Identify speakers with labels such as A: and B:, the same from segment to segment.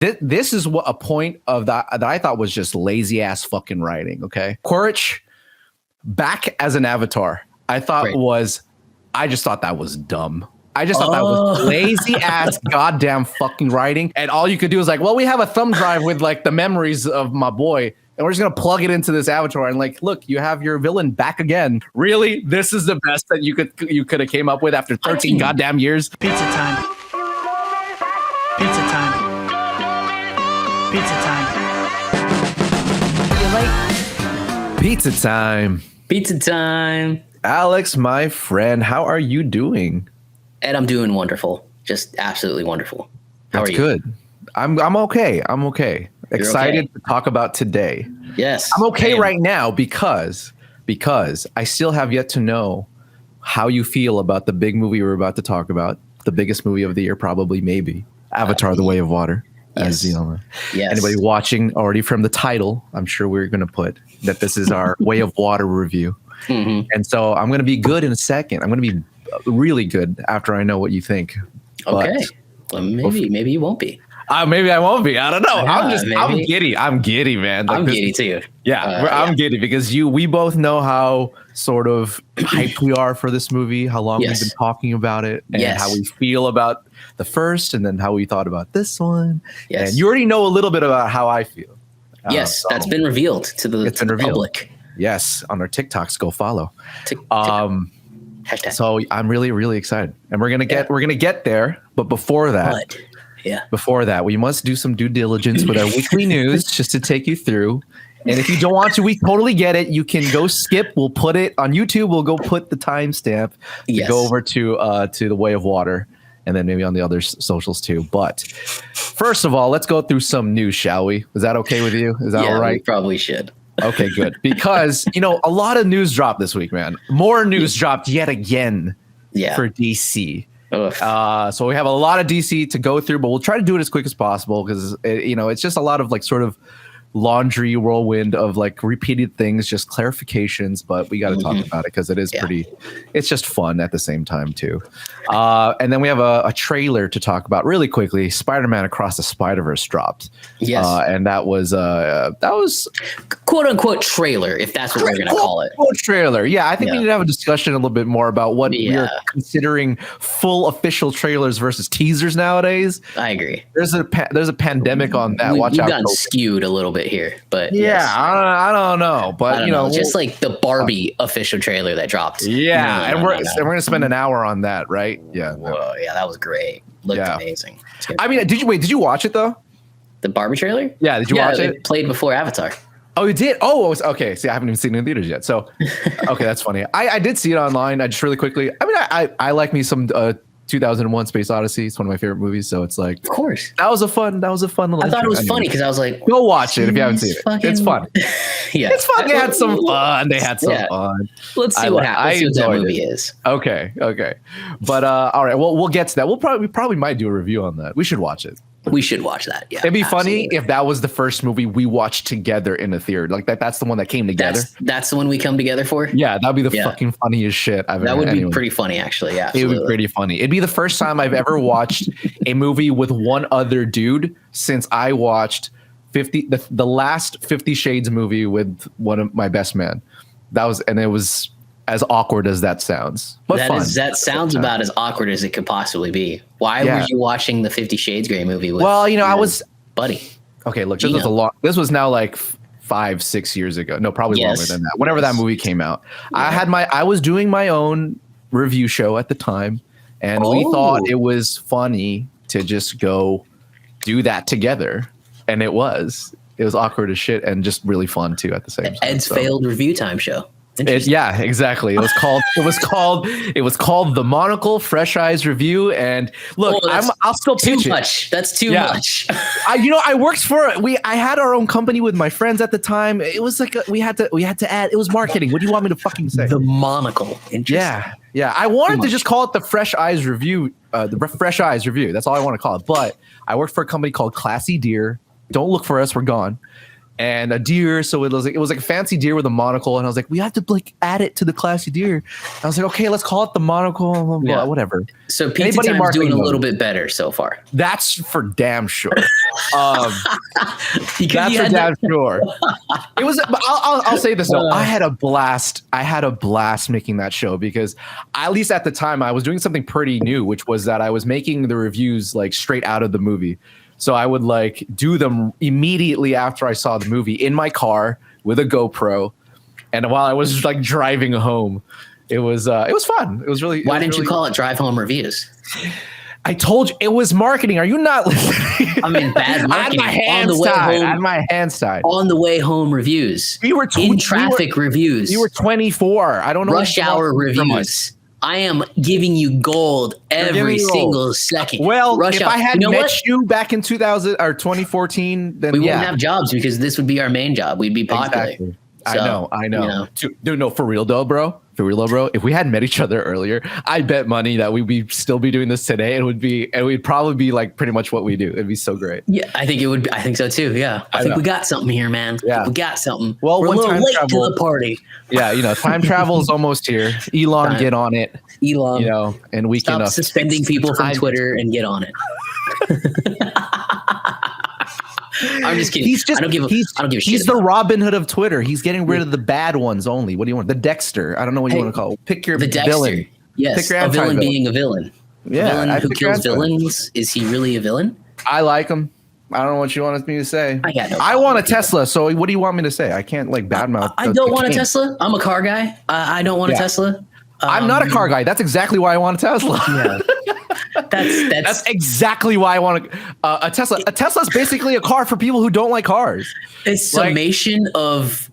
A: This is what a point of that I thought was just lazy ass fucking writing. Okay, Quaritch back as an Avatar. I just thought that was dumb. I just thought that was lazy ass goddamn fucking writing. And all you could do is like, well, we have a thumb drive with like the memories of my boy, and we're just gonna plug it into this Avatar and like, look, you have your villain back again. Really? This is the best that you could have came up with after 13 goddamn years.
B: Pizza time. Pizza time. Pizza time. You late?
A: Pizza time.
C: Pizza time.
A: Alex, my friend, how are you doing?
C: Ed, I'm doing wonderful. Just absolutely wonderful. How are you?
A: Good. I'm okay. I'm okay. Excited to talk about today.
C: Yes.
A: I'm okay right now because I still have yet to know how you feel about the big movie we're about to talk about. The biggest movie of the year, probably, maybe. Avatar: The Way of Water.
C: Yes.
A: As you know,
C: Yes.
A: Anybody watching already from the title, I'm sure we're going to put that this is our Way of Water review.
C: Mm-hmm.
A: And so I'm going to be good in a second. I'm going to be really good after I know what you think.
C: Okay. Well, maybe you won't be.
A: Maybe I won't be. I don't know.
C: Yeah,
A: I'm giddy. I'm giddy, man. Like
C: I'm giddy too.
A: Yeah, I'm giddy because we both know how sort of hyped we are for this movie, how long we've been talking about it, and how we feel about the first, and then how we thought about this one. Yes. And you already know a little bit about how I feel.
C: Yes, that's been revealed to the public.
A: Yes, on our TikToks, go follow.
C: Hashtag.
A: So I'm really, really excited, and we're gonna get there. But before that, before that, we must do some due diligence with our weekly news, just to take you through. And if you don't want to, we totally get it. You can go skip. We'll put it on YouTube. We'll go put the timestamp to go over to The Way of Water, and then maybe on the other socials too. But first of all, let's go through some news, shall we? Is that okay with you? Is that all right?
C: We probably should.
A: Okay, good. Because, a lot of news dropped this week, man. More news dropped yet again for DC. So we have a lot of DC to go through, but we'll try to do it as quick as possible because, it's just a lot of like sort of laundry whirlwind of like repeated things, just clarifications, but we got to talk about it because it is it's just fun at the same time too. And then we have a trailer to talk about really quickly. Spider-Man Across the Spider-Verse dropped.
C: Yes.
A: And that was
C: quote unquote trailer, if that's what we're going to call it.
A: Trailer. Yeah. I think we need to have a discussion a little bit more about what we're considering full official trailers versus teasers nowadays.
C: I agree.
A: There's a pandemic on that. Watch out.
C: We've gotten skewed a little bit here, but
A: I don't know, but
C: just like the Barbie official trailer that dropped.
A: And we're gonna spend an hour on that, right? Yeah.
C: Whoa, yeah, that was great. Looked amazing.
A: I mean, did you watch it though?
C: The Barbie trailer?
A: Yeah, did you watch it?
C: It played before Avatar.
A: Oh, you did? Oh, okay. See, I haven't even seen it in theaters yet. So, okay, that's funny. I did see it online. I just really quickly. I mean, I like me some 2001: Space Odyssey. It's one of my favorite movies. So it's like,
C: of course,
A: that was a fun little.
C: I thought it was funny because I was like,
A: go watch it if you haven't seen it. It's fun. It's fun. They had some fun.
C: Let's see what happens. Let's see what that movie is.
A: Okay. But all right. Well, we'll get to that. We probably might do a review on that. We should watch it.
C: We should watch that. Yeah,
A: it'd be funny if that was the first movie we watched together in a theater. Like that's the one that came together.
C: That's the one we come together for.
A: Yeah, that'd be the fucking funniest shit I've ever.
C: That would be pretty funny, actually. Yeah,
A: it would be pretty funny. It'd be the first time I've ever watched a movie with one other dude since I watched the last 50 Shades movie with one of my best man. It was as awkward as that sounds, but fun.
C: That sounds about as awkward as it could possibly be. Why were you watching the 50 Shades Grey movie with?
A: Well, I was
C: buddy.
A: Okay, look, this was now like 5-6 years ago. No, probably longer than that. Whenever that movie came out, I was doing my own review show at the time, and we thought it was funny to just go do that together, and it was awkward as shit and just really fun too at the same time.
C: Ed's failed review time show.
A: Yeah, exactly. It was called the Monocle Fresh Eyes Review. And look, I'll still pitch it.
C: That's too much.
A: I worked for I had our own company with my friends at the time. It was like we had to add. It was marketing. What do you want me to fucking say?
C: The Monocle. Interesting.
A: Yeah. I wanted to just call it the Fresh Eyes Review. The Fresh Eyes Review. That's all I want to call it. But I worked for a company called Classy Deer. Don't look for us. We're gone. and a deer. So it was like a fancy deer with a monocle, and I was like, we have to like add it to the classy deer. And I was like, okay, let's call it the monocle. Blah, blah, blah, whatever.
C: So Pizza Time's doing a little bit better so far.
A: That's for damn sure. That's for damn sure. It was. I'll say this though. I had a blast. I had a blast making that show because at least at the time I was doing something pretty new, which was that I was making the reviews like straight out of the movie. So I would like do them immediately after I saw the movie in my car with a GoPro, and while I was like driving home, it was fun. It was really.
C: Why didn't you call it Drive Home Reviews?
A: I told you it was marketing. Are you not listening?
C: I mean, bad marketing.
A: On my hand side.
C: On the way home reviews.
A: We were
C: in traffic reviews.
A: You were 24. I don't know.
C: Rush hour reviews. I am giving you gold every single second.
A: Well, if I had met you back in 2000 or 2014, then
C: we wouldn't have jobs because this would be our main job. We'd be popular.
A: Exactly. So, I know. Dude, no, for real though, bro. If we hadn't met each other earlier, I bet money that we'd still be doing this today, and we'd probably be like pretty much what we do. It'd be so great.
C: Yeah, I think it would. I think so too. Yeah, I think we got something here, man.
A: Yeah,
C: we got something.
A: Well,
C: we're a little late to the party.
A: Yeah, time travel is almost here. Elon, get on it.
C: Elon,
A: and we
C: stop
A: can
C: suspending people from Twitter and get on it. I'm just kidding. I don't give a shit.
A: He's the Robin Hood of Twitter. He's getting rid of the bad ones only. What do you want? The Dexter. I don't know what you want to call it. Pick your villain.
C: Yes, pick your villain being a villain.
A: Yeah,
C: a villain who kills villains. Is he really a villain?
A: I like him. I don't know what you want me to say.
C: I
A: want a Tesla. So what do you want me to say? I can't like badmouth.
C: I don't want a Tesla. I'm a car guy. I don't want a Tesla.
A: I'm not a car guy. That's exactly why I want a Tesla.
C: Yeah. That's
A: exactly why I want a Tesla. A Tesla is basically a car for people who don't like cars.
C: It's summation of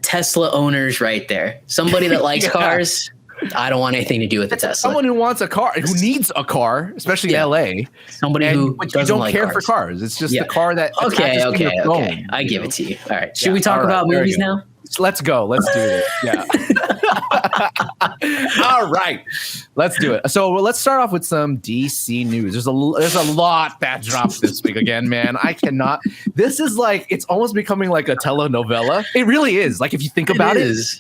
C: Tesla owners right there. Somebody that likes cars. I don't want anything to do with the Tesla.
A: Someone who wants a car, who needs a car, especially in LA.
C: Somebody who
A: don't
C: like
A: care
C: cars.
A: for cars. It's just the car that.
C: Okay. I give it to you. All right. Should we talk about movies now?
A: Let's go. Let's do it. Yeah. All right. Let's do it. So let's start off with some DC news. There's a lot that dropped this week again, man. I cannot. This is like, it's almost becoming like a telenovela. It really is. Like if you think about it, it is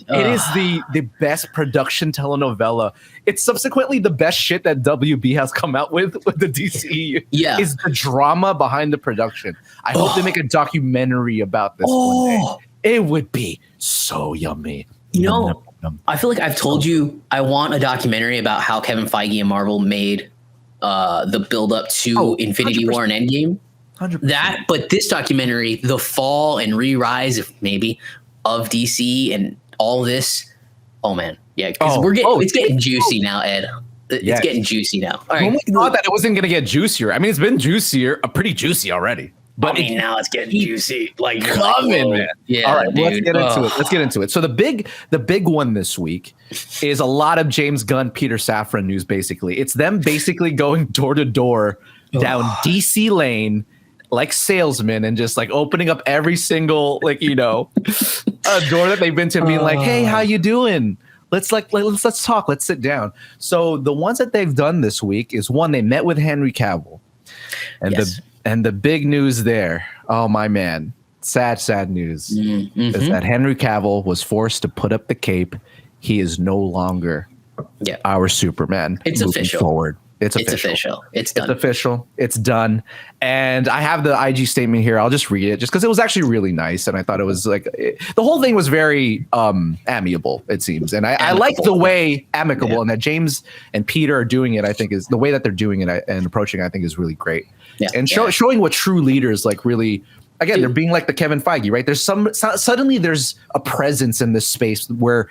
A: the best production telenovela. It's subsequently the best shit that WB has come out with the DCEU.
C: Yeah.
A: Is the drama behind the production. I hope they make a documentary about this one day. It would be so yummy.
C: I feel like I've told you I want a documentary about how Kevin Feige and Marvel made the build up to Infinity 100%. War and Endgame.
A: 100%.
C: But this documentary, the fall and re-rise of DC and all this. Oh man, yeah, because it's getting juicy now, Ed. It's getting juicy now. All right.
A: When we thought that it wasn't going to get juicier. I mean, it's been pretty juicy already.
C: But now it's getting juicy. Like
A: coming, man.
C: Yeah.
A: All right, dude. Let's get into it. So the big one this week is a lot of James Gunn, Peter Safran news. Basically, it's them basically going door to door down DC Lane like salesmen and just like opening up every single a door that they've been to, and being like, "Hey, how you doing? Let's talk. Let's sit down." So the ones that they've done this week is one, they met with Henry Cavill, and the big news there, oh my man, sad news, is that Henry Cavill was forced to put up the cape. He is no longer our Superman.
C: It's official.
A: Forward. It's official. It's done. It's official. It's done. And I have the IG statement here. I'll just read it just because it was actually really nice. And I thought it was like, the whole thing was very amiable, it seems. And I like the way amicable and that James and Peter are doing it, I think is the way that they're doing it and approaching, I think is really great. Yeah. And showing what true leaders like really, again, they're being like the Kevin Feige, right? There's suddenly there's a presence in this space where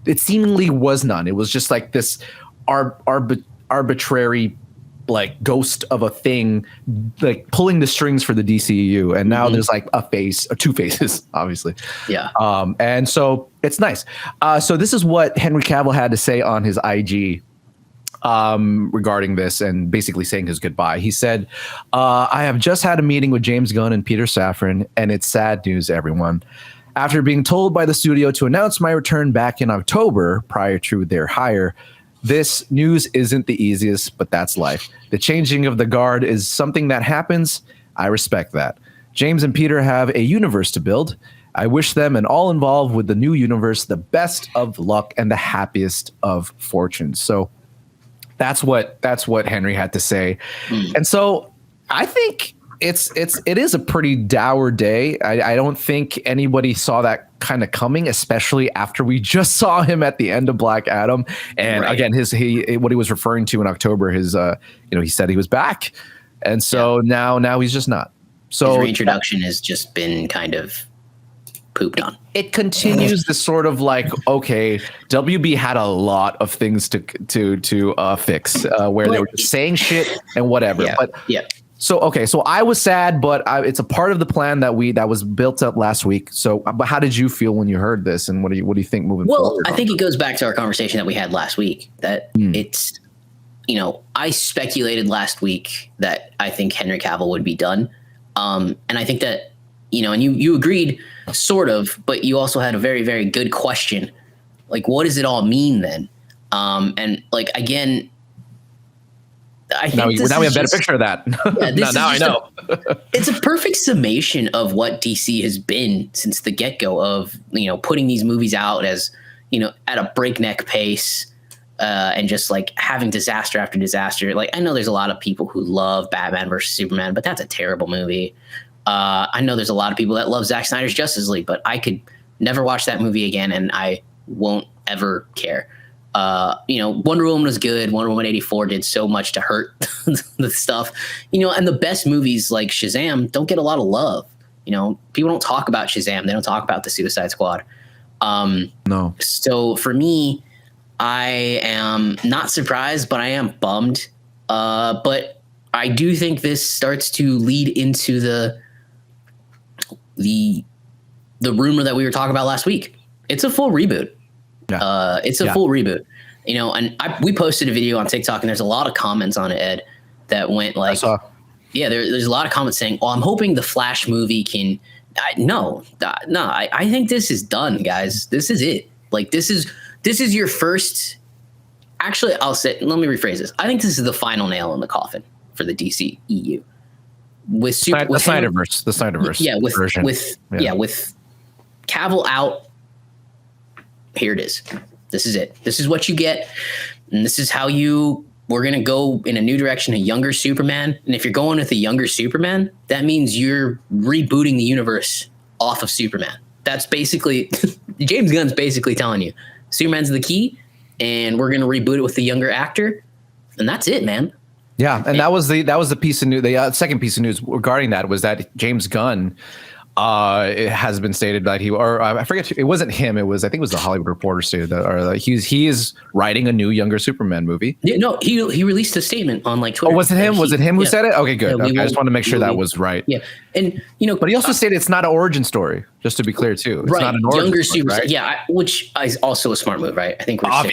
A: it seemingly was none. It was just like this arbitrary like ghost of a thing like pulling the strings for the DCEU, and now there's like a face or two faces, obviously. And so it's nice. So this is what Henry Cavill had to say on his IG regarding this, and basically saying his goodbye. He said, I have just had a meeting with James Gunn and Peter Safran, and it's sad news, everyone. After being told by the studio to announce my return back in October prior to their hire, this news isn't the easiest, but that's life. The changing of the guard is something that happens. I respect that. James and Peter have a universe to build. I wish them and all involved with the new universe the best of luck and the happiest of fortunes. So that's what Henry had to say. And so I think it is a pretty dour day. I don't think anybody saw that kind of coming, especially after we just saw him at the end of Black Adam. And again, what he was referring to in October, he said he was back, and so now he's just not. So
C: his reintroduction has just been kind of pooped on.
A: It continues this sort of like, okay, WB had a lot of things to fix, where they were just saying shit and whatever. So I was sad, but it's a part of the plan that was built up last week. So, but how did you feel when you heard this, and what do you think moving forward?
C: Well, I think it goes back to our conversation that we had last week. That it's, I speculated last week that I think Henry Cavill would be done, and I think that and you agreed sort of, but you also had a very, very good question, like what does it all mean then? And like again. I think
A: now we have a better picture of that.
C: Yeah,
A: now I know.
C: It's a perfect summation of what DC has been since the get-go of, putting these movies out as, at a breakneck pace, and just like having disaster after disaster. Like, I know there's a lot of people who love Batman versus Superman, but that's a terrible movie. I know there's a lot of people that love Zack Snyder's Justice League, but I could never watch that movie again, and I won't ever care. Wonder Woman was good. Wonder Woman 84 did so much to hurt the stuff, and the best movies like Shazam don't get a lot of love. People don't talk about Shazam. They don't talk about the Suicide Squad.
A: No.
C: So for me, I am not surprised, but I am bummed. But I do think this starts to lead into the rumor that we were talking about last week. It's a full reboot. Yeah. It's a full reboot, and we posted a video on TikTok, and there's a lot of comments on it, Ed, that went like, there's a lot of comments saying, I'm hoping the Flash movie can, I think this is done, guys. This is it. Like, this is your first, actually, let me rephrase this. I think this is the final nail in the coffin for the DC EU. With
A: Snyderverse. Version.
C: With Cavill out, here it is. This is it. This is what you get. And this is how we're going to go in a new direction, a younger Superman. And if you're going with a younger Superman, that means you're rebooting the universe off of Superman. That's basically, James Gunn's basically telling you, Superman's the key, and we're going to reboot it with the younger actor. And that's it, man.
A: Yeah. And that was the piece of news. The second piece of news regarding that was that James Gunn, it has been stated that I forget, it wasn't him. I think it was the Hollywood Reporter stated that, he is writing a new younger Superman movie.
C: Yeah, no, he released a statement on like Twitter.
A: Oh, was it him? Was it him who said it? Okay, good. I just wanted to make sure that was right.
C: Yeah, and
A: but he also stated it's not an origin story. Just to be clear, too, it's not an origin
C: younger
A: story,
C: Superman.
A: Right?
C: Yeah, which is also a smart move, right? I think we're done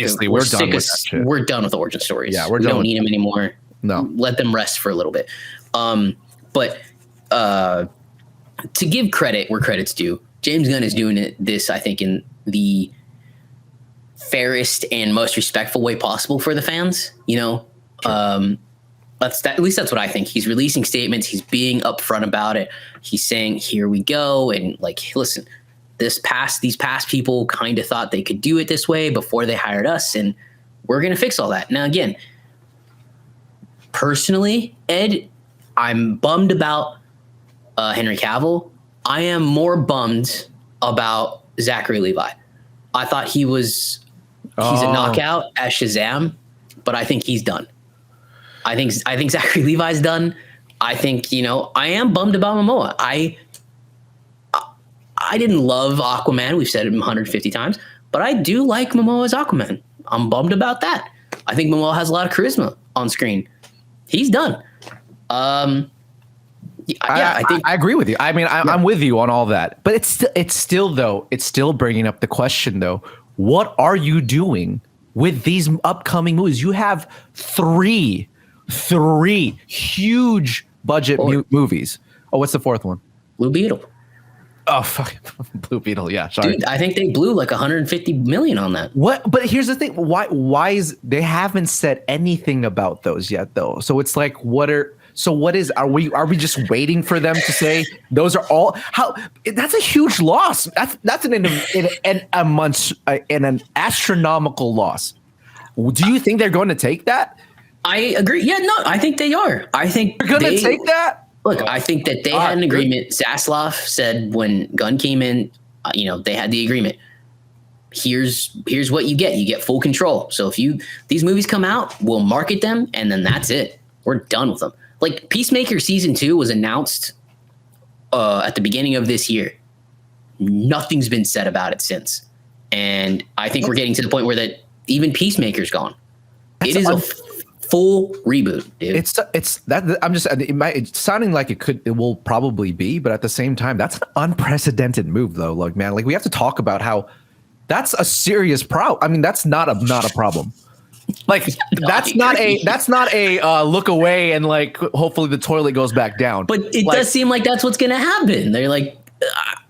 C: with that shit. We're done with origin stories.
A: Yeah,
C: we don't need them anymore.
A: No,
C: let them rest for a little bit. But to give credit where credit's due, James Gunn is doing this, I think, in the fairest and most respectful way possible for the fans. At least that's what I think. He's releasing statements. He's being upfront about it. He's saying, "Here we go," and like, listen, these past people kind of thought they could do it this way before they hired us, and we're gonna fix all that. Now, again, personally, Ed, I'm bummed about Henry Cavill. I am more bummed about Zachary Levi. I thought he's a knockout as Shazam, but I think he's done. I think Zachary Levi's done. I think, I am bummed about Momoa. I didn't love Aquaman. We've said it 150 times, but I do like Momoa as Aquaman. I'm bummed about that. I think Momoa has a lot of charisma on screen. He's done.
A: I agree with you. I mean, I'm with you on all that, but it's still bringing up the question though. What are you doing with these upcoming movies? You have three huge budget movies. Oh, what's the fourth one?
C: Blue Beetle.
A: Oh, fuck. Blue Beetle. Yeah. Sorry.
C: Dude, I think they blew like 150 million on that.
A: What? But here's the thing. Why they haven't said anything about those yet though. So it's like, So what is, are we just waiting for them to say those are all, how, that's a huge loss. That's an astronomical loss. Do you think they're going to take that?
C: I agree. Yeah, no, I think they are. I think
A: they're going to take that.
C: Look, I think that they had an agreement. Zaslav said when Gunn came in, they had the agreement. Here's what you get. You get full control. So if these movies come out, we'll market them, and then that's it. We're done with them. Like Peacemaker season 2 was announced at the beginning of this year. Nothing's been said about it since, and I think we're getting to the point where that even Peacemaker's gone. It is a full reboot, dude. It's
A: that I'm just it's sounding like it will probably be, but at the same time, that's an unprecedented move, though. Like, man, like we have to talk about how that's a serious problem. I mean, that's not a problem. Like that's not a look away and like hopefully the toilet goes back down.
C: But it does seem like that's what's going to happen. They're like,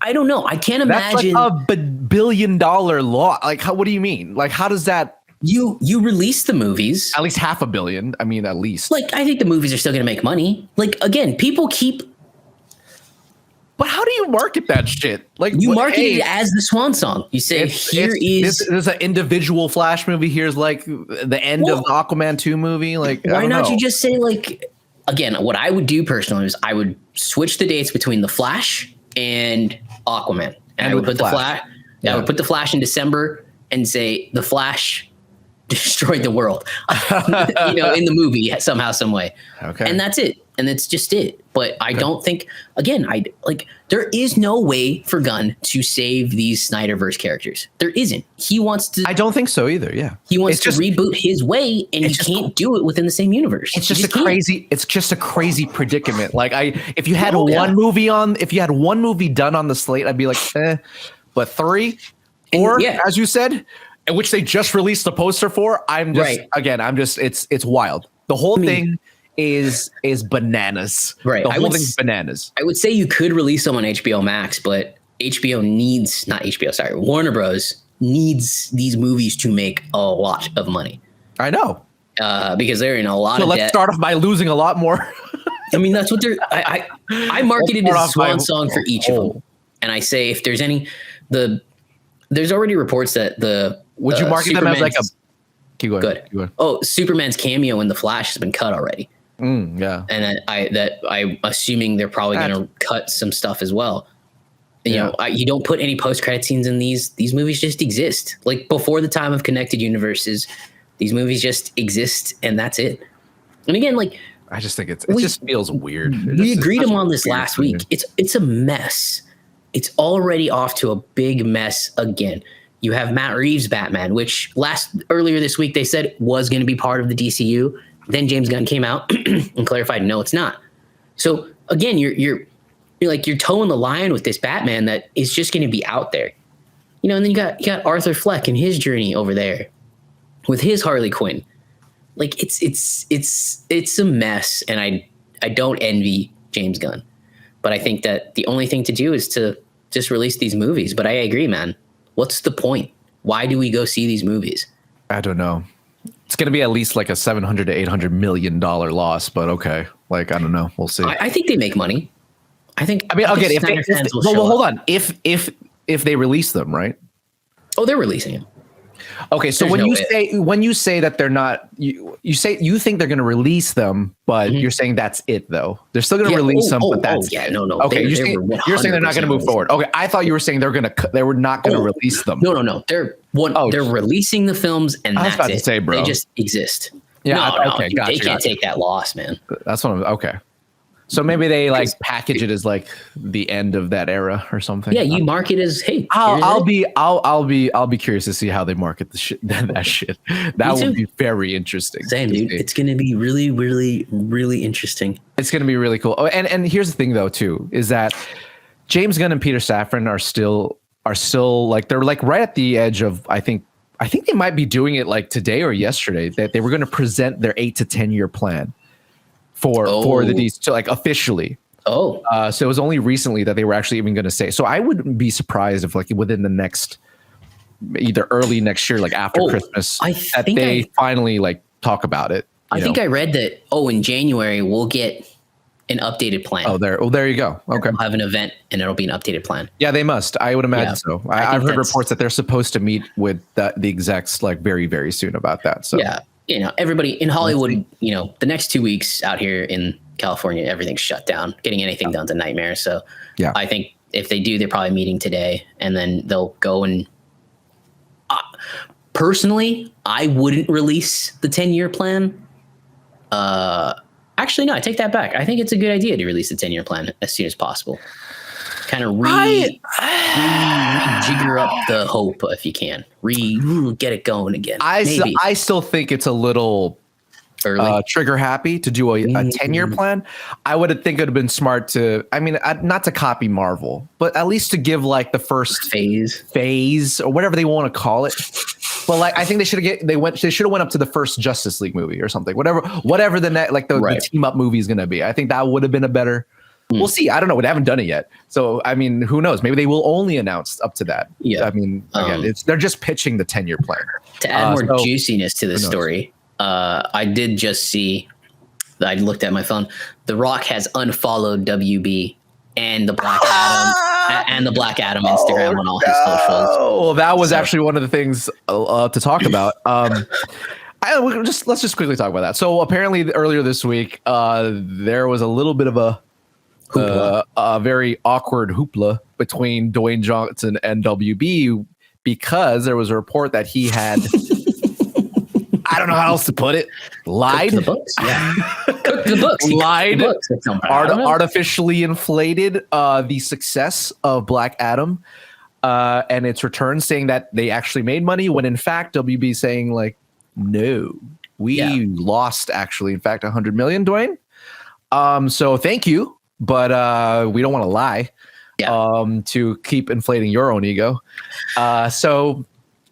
C: I don't know. I can't imagine
A: like a $1 billion law. Like, what do you mean? Like, how does that?
C: You release the movies
A: at least $500 million. I mean, at least.
C: Like, I think the movies are still going to make money. Like, again, people keep.
A: But how do you market that shit? Like,
C: you market it as the swan song. You say,
A: there's an individual Flash movie. Here's like the end of the Aquaman 2 movie. Like,
C: why not you just say, like, again, what I would do personally is I would switch the dates between the Flash and Aquaman. And I would put the Flash. I would put the Flash in December and say the Flash destroyed the world, in the movie somehow, some way. Okay. And that's it. And that's just it. But I don't think, again, there is no way for Gunn to save these Snyderverse characters. There isn't. He wants to.
A: I don't think so either. Yeah.
C: He wants to reboot his way, and he can't do it within the same universe.
A: It's just a crazy predicament. Like if you had one movie done on the slate, I'd be like, but 3, or as you said, which they just released the poster for. It's wild. The whole thing is bananas.
C: Right.
A: The whole thing's bananas.
C: I would say you could release them on HBO Max, but Warner Bros. Needs these movies to make a lot of money.
A: I know.
C: Because they're in a lot of debt.
A: Let's start off by losing a lot more.
C: I mean, that's what they're. I marketed as a swan song for each of them, and I say if there's any, there's already reports that
A: would you market them as like a?
C: Keep going. Good. Keep going. Oh, Superman's cameo in The Flash has been cut already.
A: Yeah,
C: and I'm assuming they're probably going to cut some stuff as well. You don't put any post-credit scenes in these movies. Just exist. Like before the time of connected universes, these movies just exist, and that's it. And again, like
A: I just think it just feels weird.
C: We agreed on this last week. It's a mess. It's already off to a big mess again. You have Matt Reeves' Batman, which earlier this week they said was going to be part of the DCU. Then James Gunn came out and clarified, no, it's not. So again, you're towing the line with this Batman that is just going to be out there, and then you got Arthur Fleck and his journey over there with his Harley Quinn. Like it's a mess, and I don't envy James Gunn, but I think that the only thing to do is to just release these movies. But I agree, man. What's the point? Why do we go see these movies?
A: I don't know. It's going to be at least like a $700 to $800 million loss, but okay. Like, I don't know. We'll see.
C: I think they make money. Hold
A: on. If they release them, right?
C: Oh, they're releasing them.
A: Okay, so when you say that they're not, you think they're going to release them, but you're saying that's it though. They're still going to release them, but that's
C: no.
A: Okay, you're saying they're not going to move forward. Okay, I thought you were saying they were not going to release them.
C: No. They're releasing the films, and that's it. I was about to say, bro, they just exist.
A: Yeah, okay, gotcha.
C: They can't take that loss, man.
A: That's what I'm okay. So maybe they package it as like the end of that era or something.
C: Yeah, you market as hey.
A: I'll be curious to see how they market that shit. That would be very interesting.
C: Same, dude. It's gonna be really, really, really interesting.
A: It's gonna be really cool. Oh, and here's the thing though too is that James Gunn and Peter Safran are still like they're like right at the edge of I think they might be doing it like today or yesterday that they were going to present their 8 to 10 year plan. For the DC, so like officially. So it was only recently that they were actually even going to say. So I wouldn't be surprised if like within the next, either early next year, like after Christmas, that they finally like talk about it.
C: I think I read that. In January we'll get an updated plan.
A: There you go. Okay.
C: We'll have an event and it'll be an updated plan.
A: Yeah, they must. I would imagine so. I've heard reports that they're supposed to meet with the execs like very, very soon about that. So
C: yeah, everybody in Hollywood, the next 2 weeks out here in California, everything's shut down. Getting anything done's a nightmare. So yeah, I think if they do, they're probably meeting today, and then they'll go and. Personally, I wouldn't release the 10-year plan. Actually, no, I take that back. I think it's a good idea to release the 10-year plan as soon as possible. Kind of jigger up the hope if you can. Get it going again.
A: I still think it's a little early. Trigger happy to do a 10-year plan. I would think it would have been smart to, not to copy Marvel, but at least to give like the first phase or whatever they want to call it. But like, I think they should have went up to the first Justice League movie or something, whatever the team up movie is going to be. I think that would have been a better. We'll see. I don't know. They haven't done it yet. So, who knows? Maybe they will only announce up to that. Yeah. Again, they're just pitching the 10-year plan.
C: To add more juiciness to the story, I did just see, I looked at my phone, The Rock has unfollowed WB and the Black Adam Instagram on all his socials.
A: Oh, that was actually one of the things to talk about. Let's just quickly talk about that. So apparently earlier this week, there was a little bit of a very awkward hoopla between Dwayne Johnson and WB because there was a report that he had I don't know how else to put it. Lied.
C: Cook the books. Yeah. Cook the books.
A: Lied. Artificially inflated the success of Black Adam and its return, saying that they actually made money when in fact WB saying like, no, we lost actually, in fact, 100 million, Dwayne. So thank you, but we don't want to lie to keep inflating your own ego. So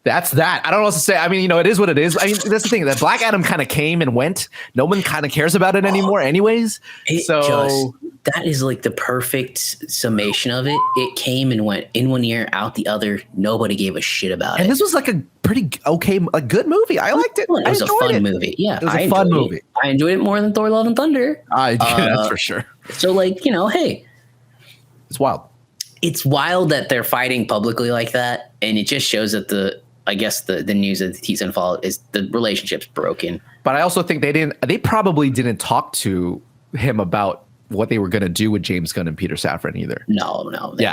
A: that's that. I don't know what to say. It is what it is. That's the thing. That Black Adam kind of came and went. No one kind of cares about it anymore anyways.
C: That is like the perfect summation of it. It came and went in one ear, out the other. Nobody gave a shit about it.
A: And this was like a pretty a good movie. I liked it.
C: It was a fun movie. Yeah,
A: it was a fun movie.
C: I enjoyed it more than Thor: Love and Thunder.
A: That's for sure.
C: So hey,
A: it's wild.
C: It's wild that they're fighting publicly like that, and it just shows that the news that he's involved is the relationship's broken. But
A: I also think they probably didn't talk to him about what they were going to do with James Gunn and Peter Safran either.
C: No.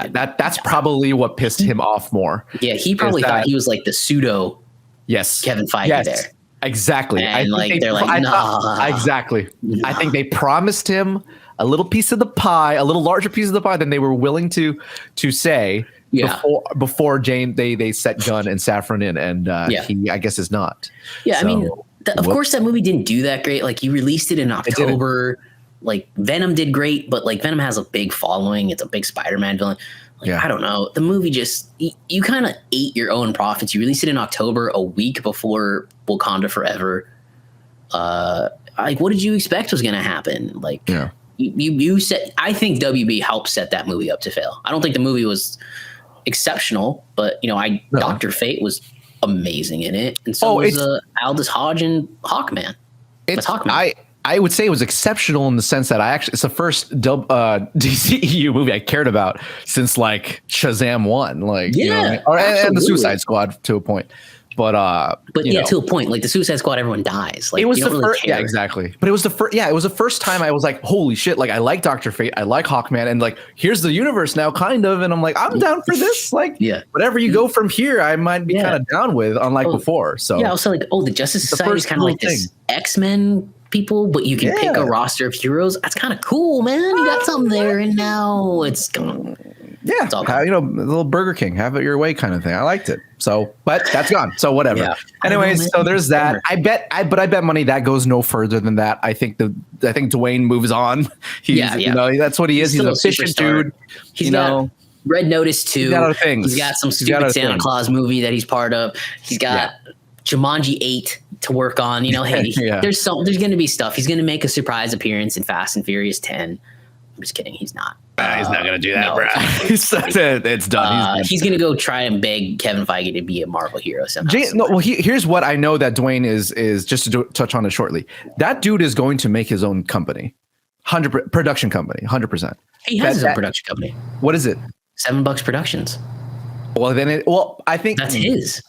A: That's probably what pissed him off more.
C: Yeah, he probably thought he was like the pseudo Kevin Feige there.
A: Exactly.
C: And
A: exactly. No. I think they promised him a little piece of the pie, a little larger piece of the pie than they were willing to say. Yeah. Before James, they set Gunn and Safran in, and he, I guess, is not.
C: Yeah, so, of course, that movie didn't do that great. Like, you released it in October. Like, Venom did great, but like Venom has a big following. It's a big Spider-Man villain. I don't know. The movie just you kind of ate your own profits. You released it in October, a week before Wakanda Forever. What did you expect was going to happen? You said. I think WB helped set that movie up to fail. I don't think the movie was exceptional, but Dr. Fate was amazing in it, and so was Aldous Hodge and Hawkman.
A: I would say it was exceptional in the sense that it's the first DCEU movie I cared about since like Shazam 1, and the Suicide Squad to a point. But
C: to a point, like the Suicide Squad, everyone dies. Like,
A: it was the first, exactly. But it was the first, it was the first time I was like, holy shit! Like, I like Dr. Fate, I like Hawkman, and like, here's the universe now, kind of. And I'm like, I'm down for this. Like, whatever you go from here, I might be kind of down with, unlike before. So
C: also like, the Justice Society is kind of like this X-Men people, but you can pick a roster of heroes. That's kind of cool, man. You got something there, and now it's gone.
A: Yeah, it's all gone. A little Burger King, have it your way kind of thing. I liked it. So, but that's gone. So whatever. Yeah. Anyways, so there's that. I bet money that goes no further than that. I think Dwayne moves on. He's, that's what he is. He's an efficient dude.
C: He's got Red Notice 2. He's got other things. He's got some stupid Santa Claus movie that he's part of. He's got Jumanji 8 to work on. There's going to be stuff. He's going to make a surprise appearance in Fast and Furious 10. I'm just kidding. He's not.
A: He's not going to do that, bro. It's done.
C: He's going to go try and beg Kevin Feige to be a Marvel hero somehow.
A: Here's what I know that Dwayne is just to touch on it shortly. That dude is going to make his own company. production company, 100%.
C: He has his own production company.
A: What is it?
C: $7 Productions.
A: Well, then I think
C: that's his.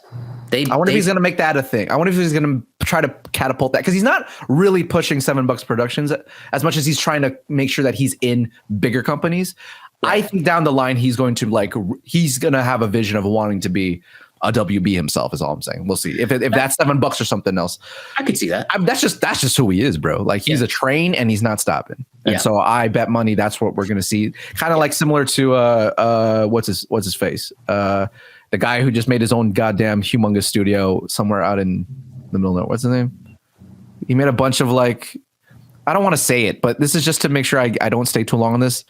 A: I wonder if he's going to make that a thing. I wonder if he's going to try to catapult that, because he's not really pushing $7 Productions as much as he's trying to make sure that he's in bigger companies. Right. I think down the line he's going to have a vision of wanting to be a WB himself. Is all I'm saying. We'll see if that's $7 or something else.
C: I could see that.
A: That's just who he is, bro. Like he's a train and he's not stopping. And so I bet money that's what we're going to see. Kind of like similar to what's his face. The guy who just made his own goddamn humongous studio somewhere out in the middle of nowhere. What's his name? He made a bunch of like, I don't want to say it, but this is just to make sure I don't stay too long on this.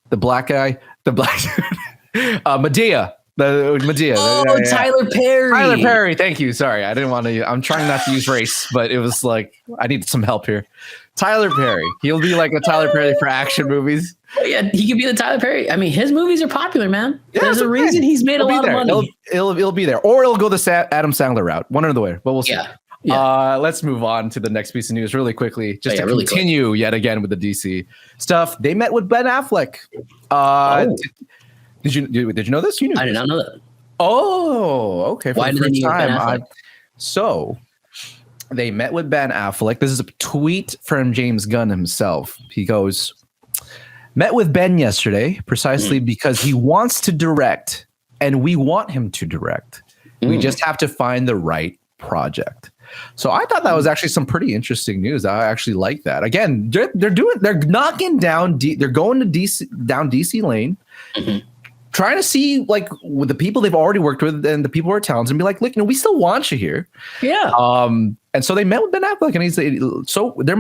A: The black guy, Medea. Medea.
C: Oh, Tyler Perry.
A: Tyler Perry. Thank you. Sorry. I didn't want to. I'm trying not to use race, but it was like, I need some help here. Tyler Perry. He'll be like a Tyler Perry for action movies.
C: Yeah, he could be the Tyler Perry. I mean, his movies are popular, man. Yeah, there's a reason he's made a lot of money.
A: It'll be there. Or it'll go the Adam Sandler route. One or the way. But we'll see. Yeah. Let's move on to the next piece of news really quickly. Just to continue yet again with the DC stuff. They met with Ben Affleck. Did you know this? You knew.
C: I did not know that.
A: Oh, okay.
C: Why did they meet with Ben Affleck?
A: So they met with Ben Affleck. This is a tweet from James Gunn himself. He goes, met with Ben yesterday precisely because he wants to direct and we want him to direct. We just have to find the right project. So I thought that was actually some pretty interesting news. I actually like that. Again, they're knocking down, they're going to down DC lane. Trying to see like with the people they've already worked with and the people who are talented and be like, look, we still want you here.
C: Yeah.
A: And so they met with Ben Affleck and so there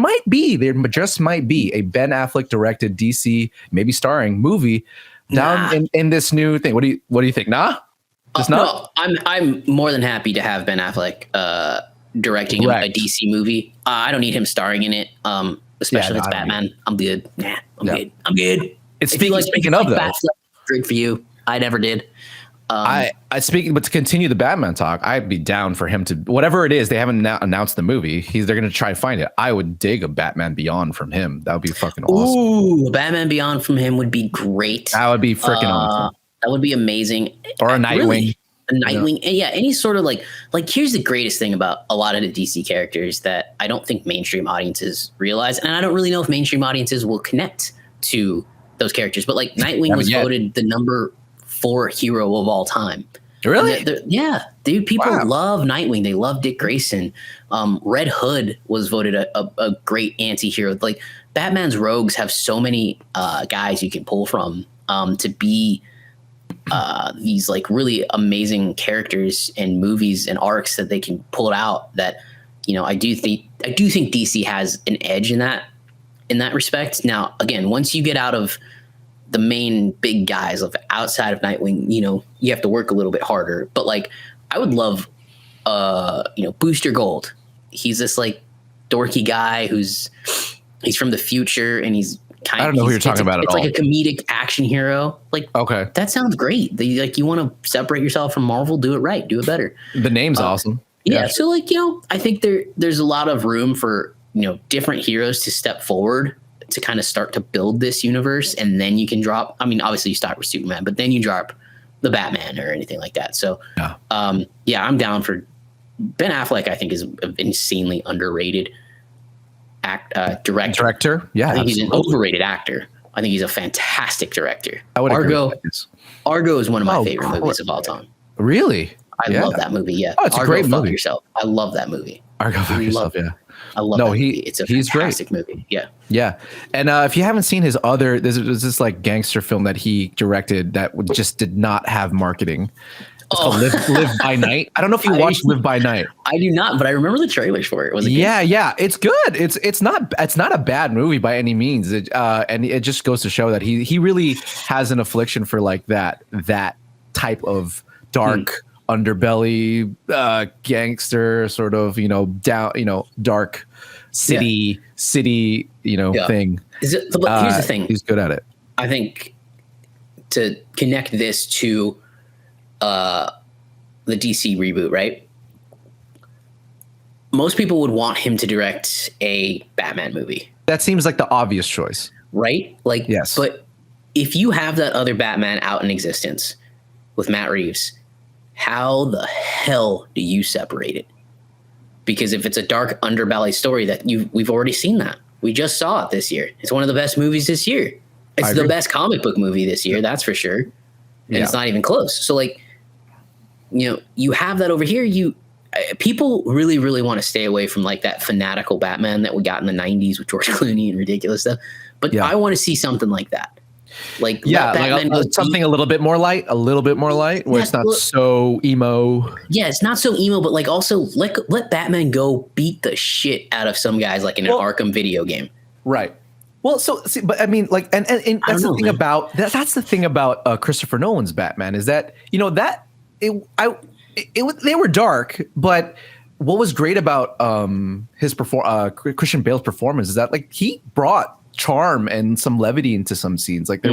A: just might be a Ben Affleck directed DC, maybe starring movie down in this new thing. What do you think? Nah? Just not?
C: No, I'm more than happy to have Ben Affleck directing a DC movie. I don't need him starring in it. Especially if it's Batman. I'm good. I'm good.
A: It's speaking of though.
C: Great for you. I never did.
A: But to continue the Batman talk, I'd be down for him to whatever it is. They haven't announced the movie. They're going to try to find it. I would dig a Batman Beyond from him. That would be fucking awesome.
C: Ooh, Batman Beyond from him would be great.
A: That would be freaking awesome.
C: That would be amazing.
A: Or a Nightwing.
C: Really, a Nightwing. And any sort of like here's the greatest thing about a lot of the DC characters that I don't think mainstream audiences realize, and I don't really know if mainstream audiences will connect to those characters. But like Nightwing was voted the number 4 hero of all time.
A: Really?
C: Yeah, dude. People love Nightwing. They love Dick Grayson. Red Hood was voted a great anti-hero. Like Batman's rogues have so many guys you can pull from to be these like really amazing characters and movies and arcs that they can pull it out. That I do think DC has an edge in that respect. Now, again, once you get out of the main big guys of outside of Nightwing, you have to work a little bit harder. But like, I would love, Booster Gold. He's this like dorky guy he's from the future and he's
A: I don't know who you're talking about at all.
C: It's like a comedic action hero. Like,
A: okay,
C: that sounds great. You want to separate yourself from Marvel, do it right, do it better.
A: The name's awesome.
C: Yeah. So like, I think there's a lot of room for, different heroes to step forward to kind of start to build this universe. And then you can drop, obviously you start with Superman, but then you drop the Batman or anything like that. So, I'm down for Ben Affleck. I think is an insanely underrated director.
A: Yeah.
C: I think he's an overrated actor. I think he's a fantastic director.
A: I would
C: Argo is one of my favorite movies of all time.
A: Really?
C: I love that movie. Yeah.
A: Oh, it's a great movie.
C: Yourself. I love that movie.
A: Argo Fuck Yourself. Yeah.
C: I love that movie. It's a fantastic movie. Yeah.
A: Yeah. And if you haven't seen his other, there's this like gangster film that he directed that just did not have marketing. It's called Live by Night. I don't know if you watched Live by Night.
C: I do not, but I remember the trailers for it. Was it good?
A: Yeah. It's good. It's not a bad movie by any means. And it just goes to show that he really has an affliction for like that type of dark underbelly gangster sort of down dark city thing.
C: Here's the thing.
A: He's good at it.
C: I think to connect this to the DC reboot, right? Most people would want him to direct a Batman movie.
A: That seems like the obvious choice.
C: right? Like,
A: yes.
C: But if you have that other Batman out in existence with Matt Reeves, how the hell do you separate it? Because if it's a dark underbelly story we've already seen that. We just saw it this year. It's one of the best movies this year. It's the best comic book movie this year, that's for sure. And it's not even close. So like, you have that over here. People really, really want to stay away from like that fanatical Batman that we got in the 90s with George Clooney and ridiculous stuff. But I want to see something like that. Like,
A: something a little bit more light, where it's not so emo.
C: Yeah, it's not so emo, but like also let Batman go beat the shit out of some guys like in an Arkham video game.
A: Right. Well, but I mean, like, and that's the thing about that's the thing about Christopher Nolan's Batman is that they were dark, but what was great about his Christian Bale's performance is that like he brought charm and some levity into some scenes. Like there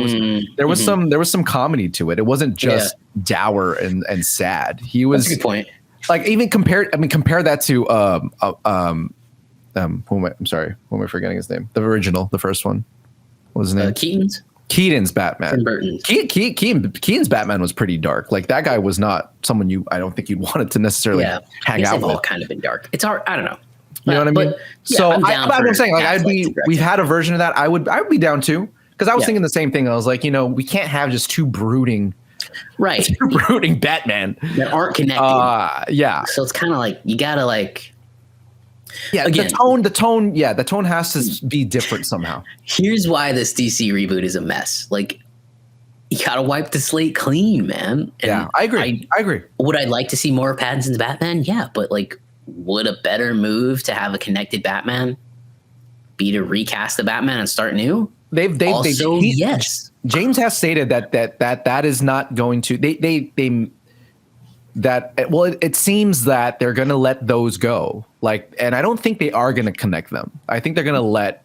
A: was some comedy to it. It wasn't just dour and sad. He was.
C: That's a good point.
A: Like even compare that to I'm sorry, who am I forgetting his name? The original, the first one. What was his name? Keaton's Batman. Keaton's Batman was pretty dark. Like that guy was not someone I don't think you'd wanted to necessarily hang out with. They've
C: all kind of been dark. It's hard. I don't know.
A: You know what I mean? So I'm saying like we've had a version of that. I would be down too, because I was thinking the same thing. I was like, we can't have just two brooding Batman
C: that aren't connected. So it's kind of like you gotta like.
A: Yeah, again, the tone has to be different somehow.
C: Here's why this DC reboot is a mess. Like, you gotta wipe the slate clean, man. And
A: I agree. I agree.
C: Would I like to see more of Pattinson's Batman? Yeah, but like, would a better move to have a connected Batman be to recast the Batman and start new? Yes.
A: James has stated that is not going to. It seems that they're going to let those go. Like, and I don't think they are going to connect them. I think they're going to let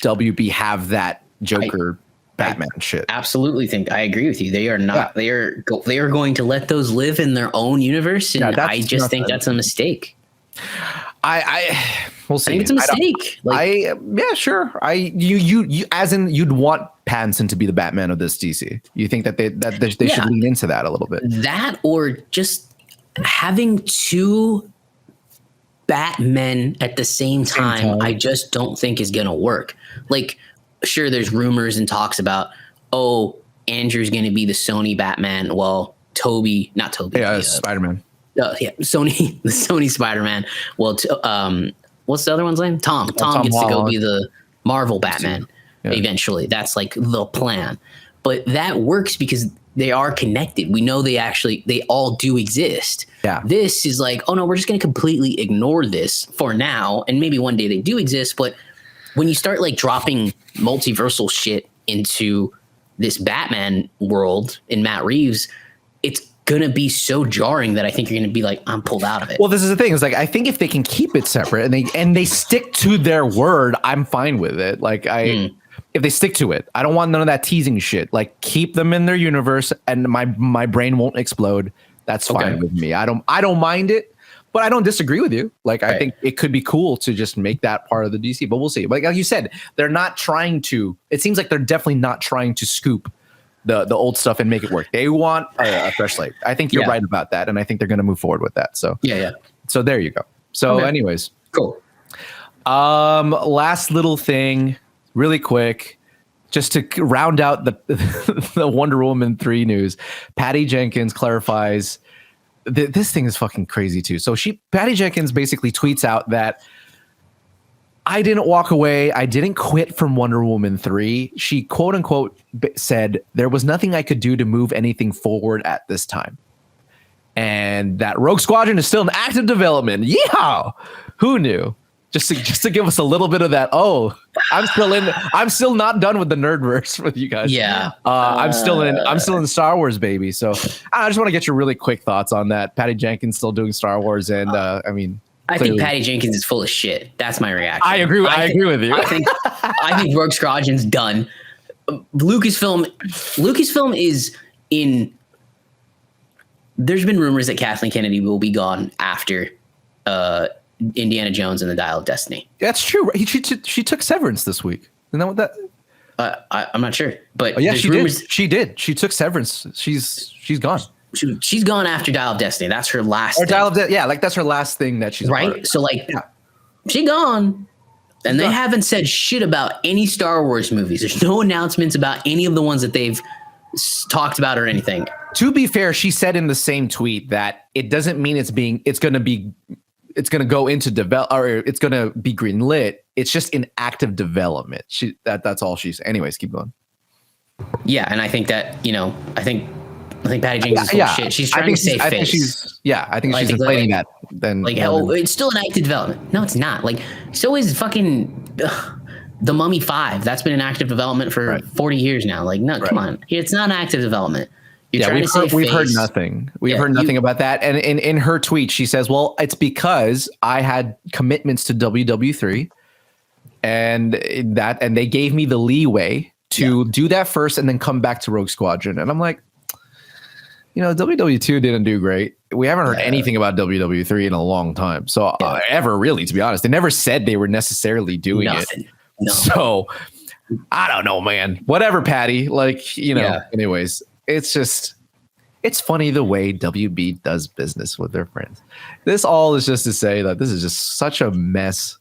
A: WB have that Joker Batman shit.
C: Absolutely think I agree with you. They are not. They are going to let those live in their own universe, and I just think that's a mistake.
A: We'll see.
C: I think it's a mistake.
A: Sure. You as in you'd want Pattinson to be the Batman of this DC. You think that they should lean into that a little bit.
C: That or just having two Batmen at the same time. I just don't think is going to work. Like, sure, there's rumors and talks about, Andrew's going to be the Sony Batman. Well, not Toby.
A: Yeah, Spider-Man.
C: The Sony Spider-Man. Well, what's the other one's name? Tom. Tom gets
A: Holland.
C: to go be the Marvel Batman eventually. That's like the plan. But that works because they are connected. We know they all do exist.
A: Yeah.
C: This is like, oh no, we're just going to completely ignore this for now. And maybe one day they do exist. But when you start like dropping multiversal shit into this Batman world in Matt Reeves, it's going to be so jarring that I think you're going to be like, I'm pulled out of it.
A: Well, this is the thing. It's like, I think if they can keep it separate and they stick to their word, I'm fine with it. Like if they stick to it, I don't want none of that teasing shit. Like keep them in their universe and my brain won't explode. That's fine with me. I don't mind it, but I don't disagree with you. Like I think it could be cool to just make that part of the DC, but we'll see. Like you said, they're not trying to, it seems like they're definitely not trying to scoop the old stuff and make it work. They want a fresh slate. I think you're right about that. And I think they're going to move forward with that. So so there you go. So anyways,
C: cool.
A: Last little thing really quick, just to round out the Wonder Woman 3 news. Patty Jenkins clarifies this thing is fucking crazy too. So Patty Jenkins basically tweets out that I didn't walk away. I didn't quit from Wonder Woman 3. She quote unquote said there was nothing I could do to move anything forward at this time. And that Rogue Squadron is still in active development. Yeehaw! Who knew? Just to give us a little bit of that. Oh, I'm still not done with the nerdverse with you guys.
C: Yeah.
A: I'm still in Star Wars, baby. So I just want to get your really quick thoughts on that. Patty Jenkins still doing Star Wars. And
C: I think Patty Jenkins is full of shit. That's my reaction.
A: I agree. I agree with you.
C: I think Rogue Squadron's done. Lucasfilm is in. There's been rumors that Kathleen Kennedy will be gone after Indiana Jones and the Dial of Destiny.
A: That's true. She took severance this week. Isn't that what that?
C: I'm not sure, but
A: yeah, she did. She did. She took severance. She's gone.
C: She's gone after Dial of Destiny. That's her last.
A: Or Dial of Destiny. Yeah, like that's her last thing that she's
C: right. So like, she gone, and they haven't said shit about any Star Wars movies. There's no announcements about any of the ones that they've talked about or anything.
A: To be fair, she said in the same tweet that it doesn't mean it's going to go into develop, or it's going to be greenlit. It's just in active development. That's all she's. Anyways, keep going.
C: Yeah, and I think that I think Patty Jenkins is full of shit. She's trying to save face.
A: I think she's inflating that. Then
C: it's still in active development. No, it's not. Like, so is fucking The Mummy 5. That's been in active development for 40 years now. Like, no, come on. It's not active development. We've
A: heard nothing. We've heard nothing about that. And in her tweet, she says, well, it's because I had commitments to WW3 and they gave me the leeway to do that first and then come back to Rogue Squadron. And I'm like, WW2 didn't do great. We haven't heard anything about WW3 in a long time. So ever really, to be honest, they never said they were necessarily doing it. No. So I don't know, man. Whatever, Patty. Like, anyways, it's funny the way WB does business with their friends. This all is just to say that this is just such a mess.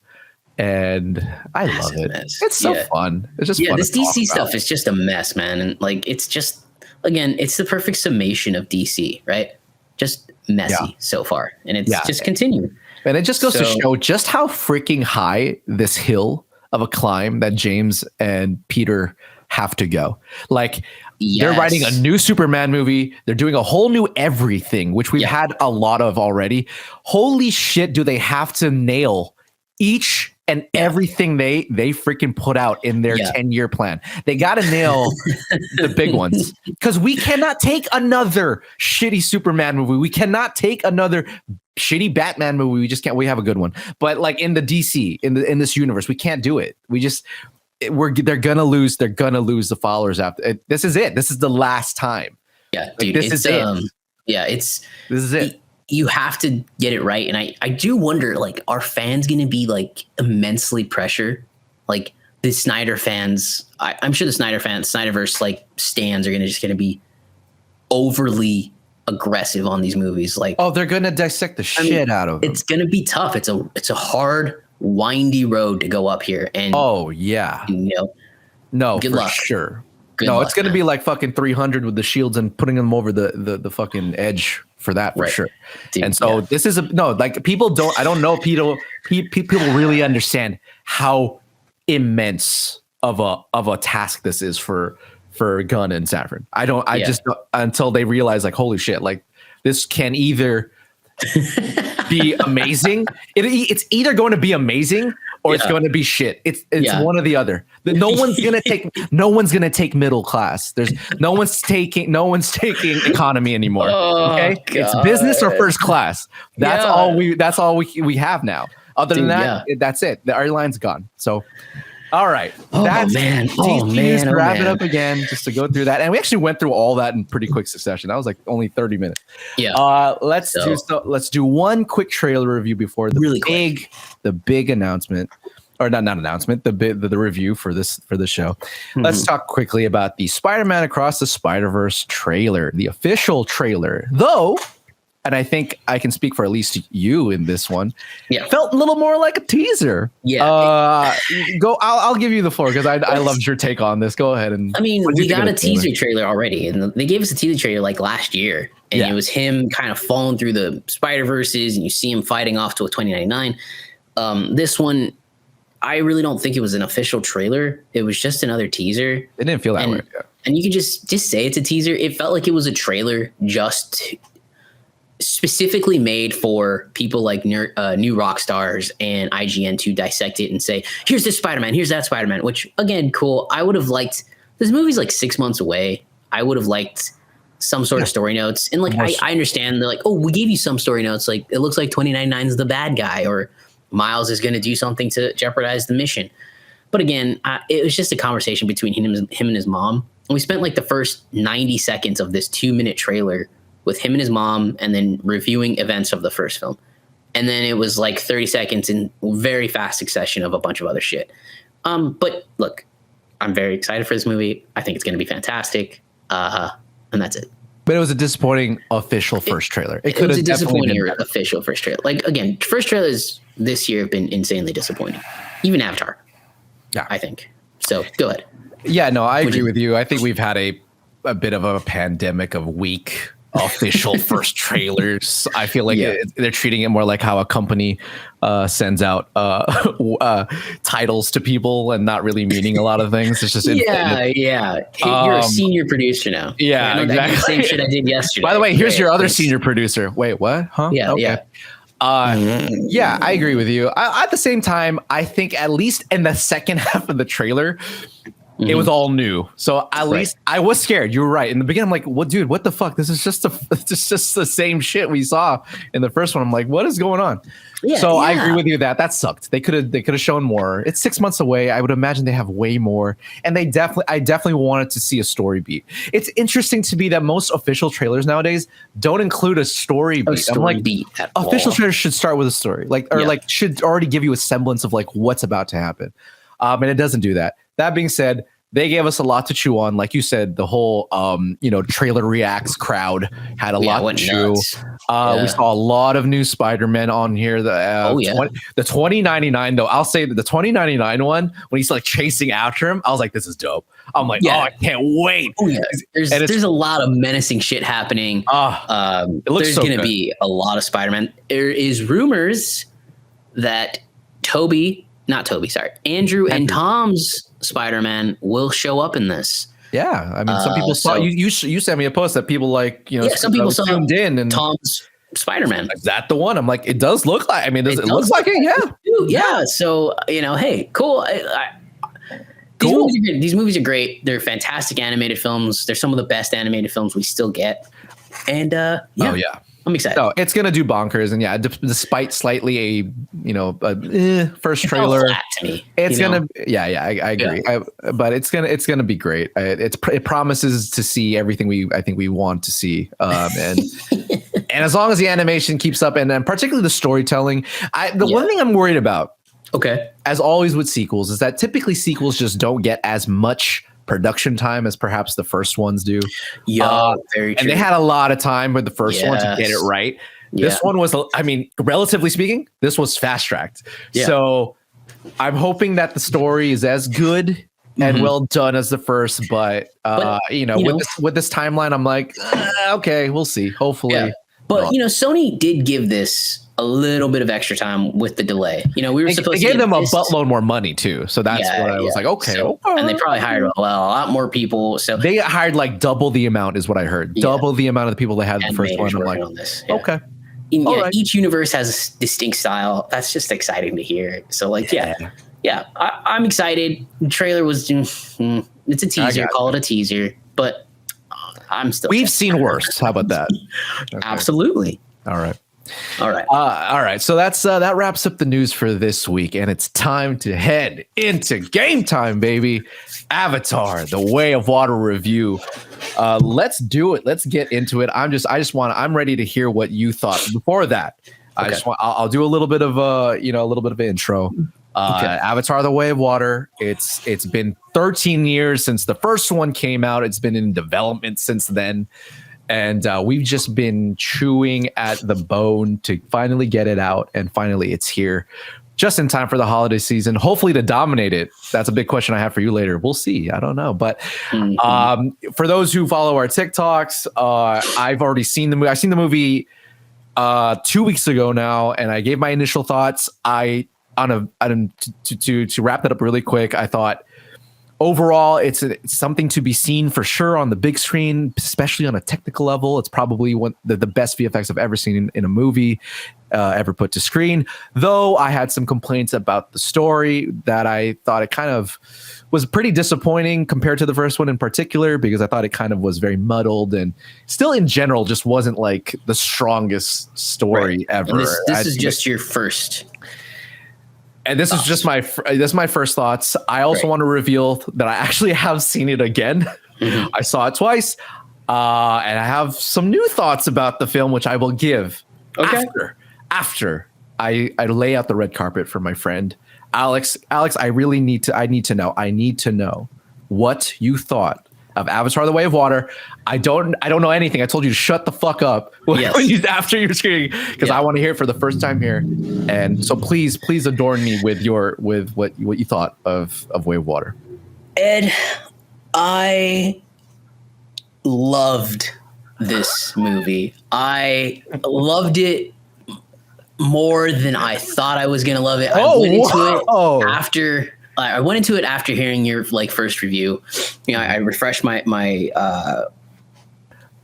A: And I love it. It's so fun. It's just fun.
C: This DC stuff is just a mess, man. And like, it's just, again, it's the perfect summation of DC, right? Just messy so far. And it's just continuing.
A: And it just goes to show just how freaking high this hill of a climb that James and Peter have to go. Like, they're writing a new Superman movie. They're doing a whole new everything, which we've had a lot of already. Holy shit, do they have to nail each and everything they freaking put out in their 10-year plan. They got to nail the big ones, because we cannot take another shitty Superman movie. We cannot take another shitty Batman movie. We just can't. We have a good one, but like in the DC, in this universe, we can't do it. They're gonna lose. They're gonna lose the followers after. This is it. This is the last time.
C: Yeah, dude. This is it. You have to get it right. And I do wonder, like, are fans going to be like immensely pressured? Like the Snyder fans, I'm sure the Snyderverse like stands are going to be overly aggressive on these movies. Like,
A: they're going to dissect the shit out of them.
C: It's going to be tough. It's a hard, windy road to go up here. And
A: no,
C: good luck.
A: Sure. It's going to be like fucking 300 with the shields and putting them over the fucking edge for that, for sure. Dude, and so this is people really understand how immense of a task this is for Gunn and Safran. Just until they realize, like, holy shit, like this can either be amazing. It's either going to be amazing or it's going to be shit. It's one or the other. No one's gonna take middle class. No one's taking economy anymore. Okay, it's business or first class. That's all we have now. Other than that, that's it. The airline's gone. So, all right. That's DC wrap it up again, just to go through that. And we actually went through all that in pretty quick succession. That was like only 30 minutes.
C: Yeah.
A: Let's do one quick trailer review before the big announcement. Or not announcement, the review for this show. Mm-hmm. Let's talk quickly about the Spider-Man Across the Spider-Verse trailer, the official trailer. Though, and I think I can speak for at least you in this one, felt a little more like a teaser. Yeah. I'll give you the floor, because I loved your take on this. Go ahead. And
C: we got a teaser trailer already, and they gave us a teaser trailer like last year, and it was him kind of falling through the Spider-Verses, and you see him fighting off to a 2099. This one, I really don't think it was an official trailer. It was just another teaser.
A: It didn't feel that way. Yeah.
C: And you could just say it's a teaser. It felt like it was a trailer just specifically made for people like New Rock Stars and IGN to dissect it and say, here's this Spider-Man, here's that Spider-Man, which, again, cool. I would have liked, this movie's like 6 months away. I would have liked some sort of story notes. And like, I understand they're like, we gave you some story notes. Like, it looks like 2099's the bad guy, or Miles is going to do something to jeopardize the mission. But again, it was just a conversation between him and his mom. And we spent like the first 90 seconds of this 2-minute trailer with him and his mom, and then reviewing events of the first film. And then it was like 30 seconds in very fast succession of a bunch of other shit. But look, I'm very excited for this movie. I think it's going to be fantastic. And that's it.
A: But it was a disappointing official first trailer.
C: It was a disappointing official first trailer. Like, again, first trailers this year have been insanely disappointing. Even Avatar.
A: Yeah.
C: I think. So go ahead.
A: Yeah, no, I agree with you. I think we've had a bit of a pandemic of weak official first trailers. I feel like they're treating it more like how a company sends out titles to people and not really meaning a lot of things. It's just
C: Hey, you're a senior producer now.
A: Yeah, exactly.
C: The same shit I did yesterday.
A: By the way, here's your other senior producer. Wait, what? Huh?
C: Yeah,
A: okay. Yeah, I agree with you. At the same time, I think at least in the second half of the trailer, it was all new. So at least I was scared. You were right. In the beginning, I'm like, "What, dude? What the fuck? This is just the same shit we saw in the first one." I'm like, "What is going on?" I agree with you that sucked. They could have shown more. It's 6 months away. I would imagine they have way more. And I definitely wanted to see a story beat. It's interesting to me that most official trailers nowadays don't include a story beat. Official trailers should start with a story, should already give you a semblance of like what's about to happen. And it doesn't do that. That being said, they gave us a lot to chew on. Like you said, the whole, trailer reacts crowd had a lot to chew. We saw a lot of new Spider-Man on here. The 2099, though, I'll say that the 2099 one, when he's like chasing after him, I was like, this is dope. I'm like, oh, I can't wait.
C: Oh, yeah. There's a lot of menacing shit happening. There's going to be a lot of Spider-Man. There is rumors that Andrew and Tom's Spider-Man will show up in this.
A: Yeah, I mean, some people saw you sent me a post that people
C: some people saw
A: tuned in and
C: Tom's Spider-Man.
A: Is that the one? I'm like, it does look like. I mean, it looks like it? Yeah,
C: yeah. So hey, cool. These movies are great. They're fantastic animated films. They're some of the best animated films we still get. And I'm excited.
A: No, it's gonna do bonkers, and despite slightly a first trailer, it's gonna. I agree.
C: Yeah.
A: But it's gonna be great. It promises to see everything I think we want to see, and and as long as the animation keeps up, and particularly the storytelling, one thing I'm worried about.
C: Okay.
A: As always with sequels, is that typically sequels just don't get as much production time as perhaps the first ones do.
C: Yeah, very true.
A: And they had a lot of time with the first one to get it right. Yeah. This one was, relatively speaking, this was fast tracked. Yeah. So I'm hoping that the story is as good and well done as the first, but with this timeline, I'm like, okay, we'll see. Hopefully.
C: Yeah. But Sony did give this a little bit of extra time with the delay. We were supposed to
A: give them a buttload more money too. So that's what I was like, okay.
C: And they probably hired a lot more people. So
A: they hired like double the amount is what I heard. Yeah. Double the amount of the people they had in the first one. I'm like, okay.
C: Each universe has a distinct style. That's just exciting to hear. So I'm excited. The trailer was, it's a teaser. Call it a teaser, but I'm still.
A: We've seen worse. How about that?
C: Okay. Absolutely.
A: All right.
C: All right.
A: All right. So that wraps up the news for this week, and it's time to head into game time, baby. Avatar: The Way of Water review. Let's do it. Let's get into it. I'm ready to hear what you thought. Before that, okay. I'll do a little bit of an intro. Avatar: The Way of Water. It's been 13 years since the first one came out. It's been in development since then. And we've just been chewing at the bone to finally get it out. And finally, it's here just in time for the holiday season, hopefully to dominate it. That's a big question I have for you later. We'll see. I don't know. But for those who follow our TikToks, I've already seen the movie. I've seen the movie 2 weeks ago now, and I gave my initial thoughts. To wrap that up really quick, I thought, overall, it's something to be seen for sure on the big screen, especially on a technical level. It's probably one the best VFX I've ever seen in a movie ever put to screen. Though I had some complaints about the story that I thought it kind of was pretty disappointing compared to the first one in particular, because I thought it kind of was very muddled and still in general just wasn't like the strongest story ever.
C: And this is just your first.
A: And this is just my first thoughts. I also want to reveal that I actually have seen it again. I saw it twice, and I have some new thoughts about the film, which I will give after I lay out the red carpet for my friend Alex. Alex, I need to know what you thought of Avatar: The Way of Water. I don't know anything. I told you to shut the fuck up after your screening, because I want to hear it for the first time here. And so please adorn me with what you thought of Way of Water.
C: Ed, I loved this movie. I loved it more than I thought I was gonna love it. I went into it after hearing your first review. I refreshed my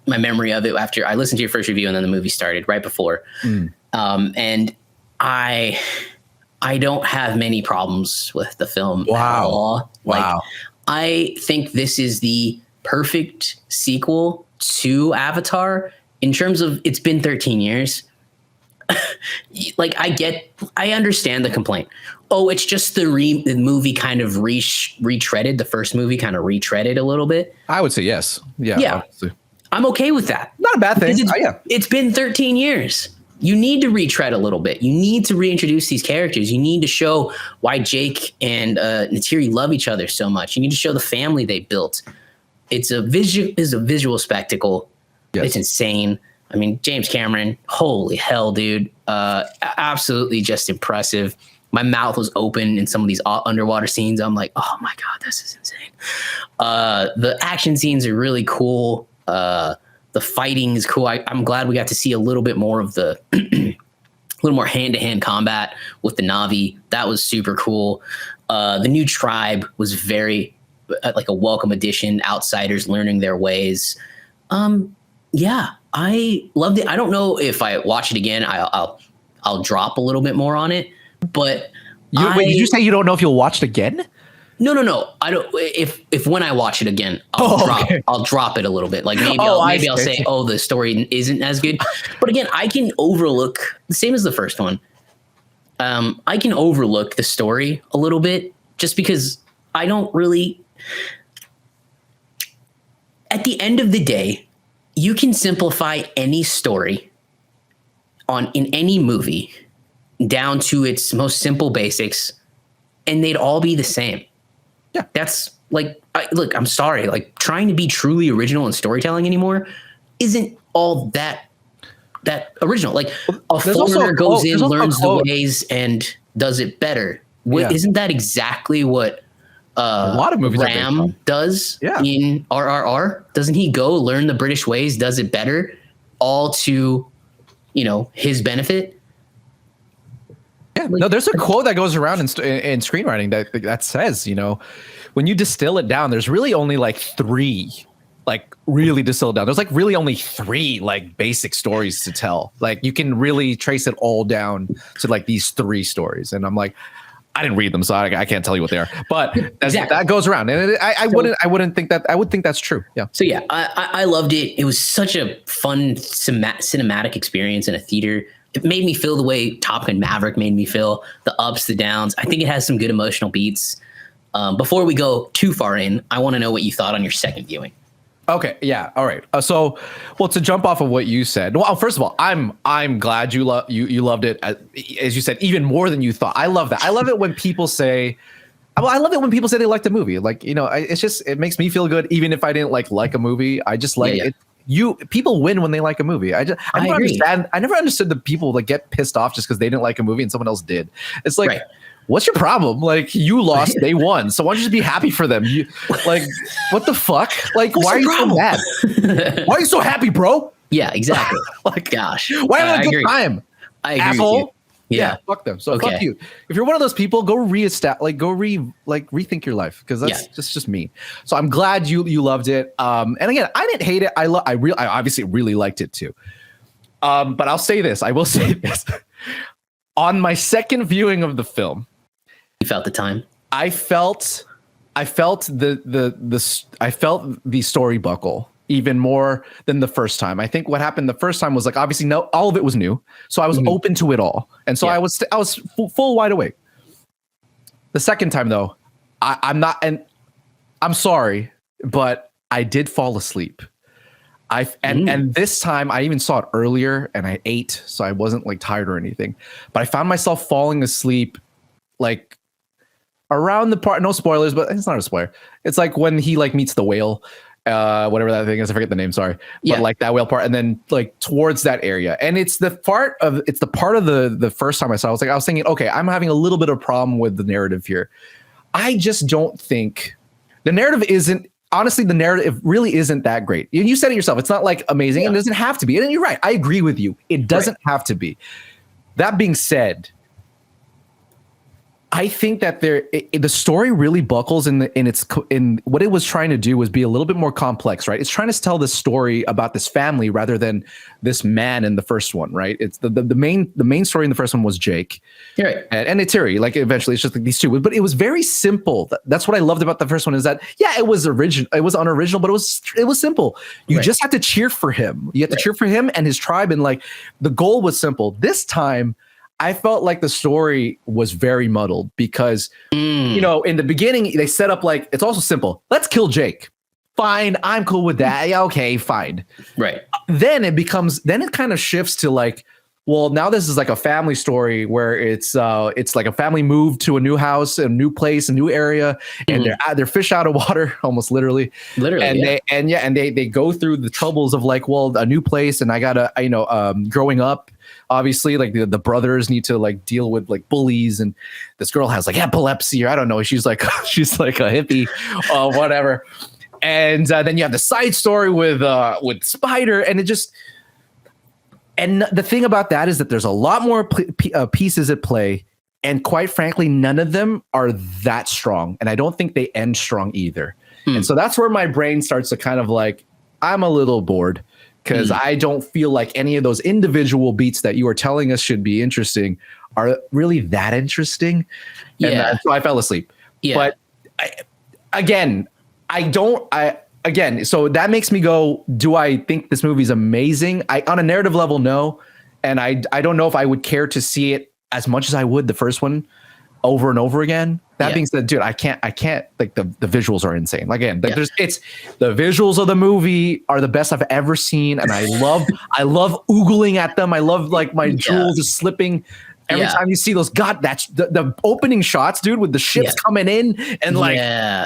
C: memory of it after I listened to your first review, and then the movie started right before. And I don't have many problems with the film.
A: Wow.
C: I think this is the perfect sequel to Avatar in terms of it's been 13 years. I understand the complaint. Oh, it's just the movie kind of retreaded. The first movie kind of retreaded a little bit.
A: I would say yes. Yeah. Obviously.
C: I'm okay with that.
A: Not a bad thing.
C: It's been 13 years. You need to retread a little bit. You need to reintroduce these characters. You need to show why Jake and Neytiri love each other so much. You need to show the family they built. It's a visual spectacle. Yes. It's insane. I mean, James Cameron, holy hell, dude. Absolutely just impressive. My mouth was open in some of these underwater scenes. I'm like, oh my God, this is insane. The action scenes are really cool. The fighting is cool. I'm glad we got to see a little bit more of the a little more hand-to-hand combat with the Na'vi. That was super cool. The new tribe was very like a welcome addition. Outsiders learning their ways. Yeah, I loved it. I don't know if I watch it again, I'll drop a little bit more on it. But
A: wait, did you say you don't know if you'll watch it again?
C: No. I don't. If when I watch it again, I'll drop it a little bit. Like maybe I'll say, oh, the story isn't as good. But again, I can overlook the same as the first one. I can overlook the story a little bit just because I don't really. At the end of the day, you can simplify any story in any movie down to its most simple basics, and they'd all be the same. Yeah, that's look, I'm sorry. Like trying to be truly original in storytelling anymore isn't all that original. Like a foreigner goes in, learns the ways, and does it better. Isn't that exactly what a lot of movies Ram does in RRR? Doesn't he go learn the British ways, does it better, all to his benefit?
A: Yeah, no, there's a quote that goes around in screenwriting that says, when you distill it down, there's really only three, really distill it down. There's really only three basic stories to tell. You can really trace it all down to these three stories. And I'm like, I didn't read them, so I can't tell you what they are. But that goes around, and I wouldn't think that. I would think that's true. Yeah.
C: So yeah, I loved it. It was such a fun cinematic experience in a theater. It made me feel the way Top Gun Maverick made me feel, the ups, the downs. I think it has some good emotional beats. Before we go too far in, I want to know what you thought on your second viewing.
A: Okay. Yeah. All right. To jump off of what you said. Well, first of all, I'm glad you loved it, as you said, even more than you thought. I love that. I love it when people say, I love it when people say they like the movie. It makes me feel good, even if I didn't like a movie. I just like it. People win when they like a movie. I never understand. I never understood the people that get pissed off just because they didn't like a movie and someone else did. It's like, what's your problem? You lost, they won. So why don't you just be happy for them? What the fuck? Why are you so mad? Why are you so happy, bro?
C: Yeah, exactly. Gosh,
A: why have a good time?
C: I agree asshole. With you.
A: Yeah, fuck them. So fuck you. If you're one of those people, go rethink your life, because that's just me. So I'm glad you loved it. And again, I didn't hate it. I obviously really liked it too. But I will say this. On my second viewing of the film,
C: you felt the time.
A: I felt the story buckle even more than the first time. I think what happened the first time was obviously all of it was new, so I was open to it all, and so I was full wide awake. The second time though, I'm not, and I'm sorry, but I did fall asleep. And this time I even saw it earlier, and I ate, so I wasn't tired or anything, but I found myself falling asleep around the part, no spoilers, but it's not a spoiler. It's like when he like meets the whale, whatever that thing is, I forget the name, sorry. But like that whale part, and then like towards that area. And it's the part of the first time I saw it, I was thinking, okay, I'm having a little bit of problem with the narrative here. I just don't think the narrative really isn't that great. You said it yourself. It's not like amazing. It doesn't have to be. And you're right. I agree with you. It doesn't have to be. That being said, I think that the story really buckles in what it was trying to do was be a little bit more complex, right? It's trying to tell this story about this family rather than this man in the first one, right? It's the main story in the first one was Jake, right, and it's Terry. Like eventually, it's just like these two, but it was very simple. That's what I loved about the first one is that it was original, it was unoriginal, but it was simple. You just had to cheer for him. You had to cheer for him and his tribe, and like the goal was simple. This time, I felt like the story was very muddled because, in the beginning, they set up like, it's also simple. Let's kill Jake. Fine. I'm cool with that. Yeah, okay, fine. Right. Then it kind of shifts to like, well, now this is like a family story where it's like a family moved to a new house, a new place, a new area, and they're fish out of water, almost literally. And they go through the troubles of like, well, a new place, and I gotta, growing up. Obviously, like the brothers need to like deal with like bullies, and this girl has like epilepsy, or I don't know. She's like a hippie, whatever. And then you have the side story with Spider, and the thing about that is that there's a lot more pieces at play, and quite frankly, none of them are that strong, and I don't think they end strong either. And so that's where my brain starts to kind of like, I'm a little bored. Because I don't feel like any of those individual beats that you are telling us should be interesting are really that interesting. And so I fell asleep. Yeah. But so that makes me go, do I think this movie's amazing? On a narrative level, no. And I don't know if I would care to see it as much as I would the first one over and over again. That being said, dude, I can't like the visuals are insane. Like, again, it's the visuals of the movie are the best I've ever seen. And I love oogling at them. I love like my jewels just slipping every time you see those. God, that's the opening shots, dude, with the ships coming in and like,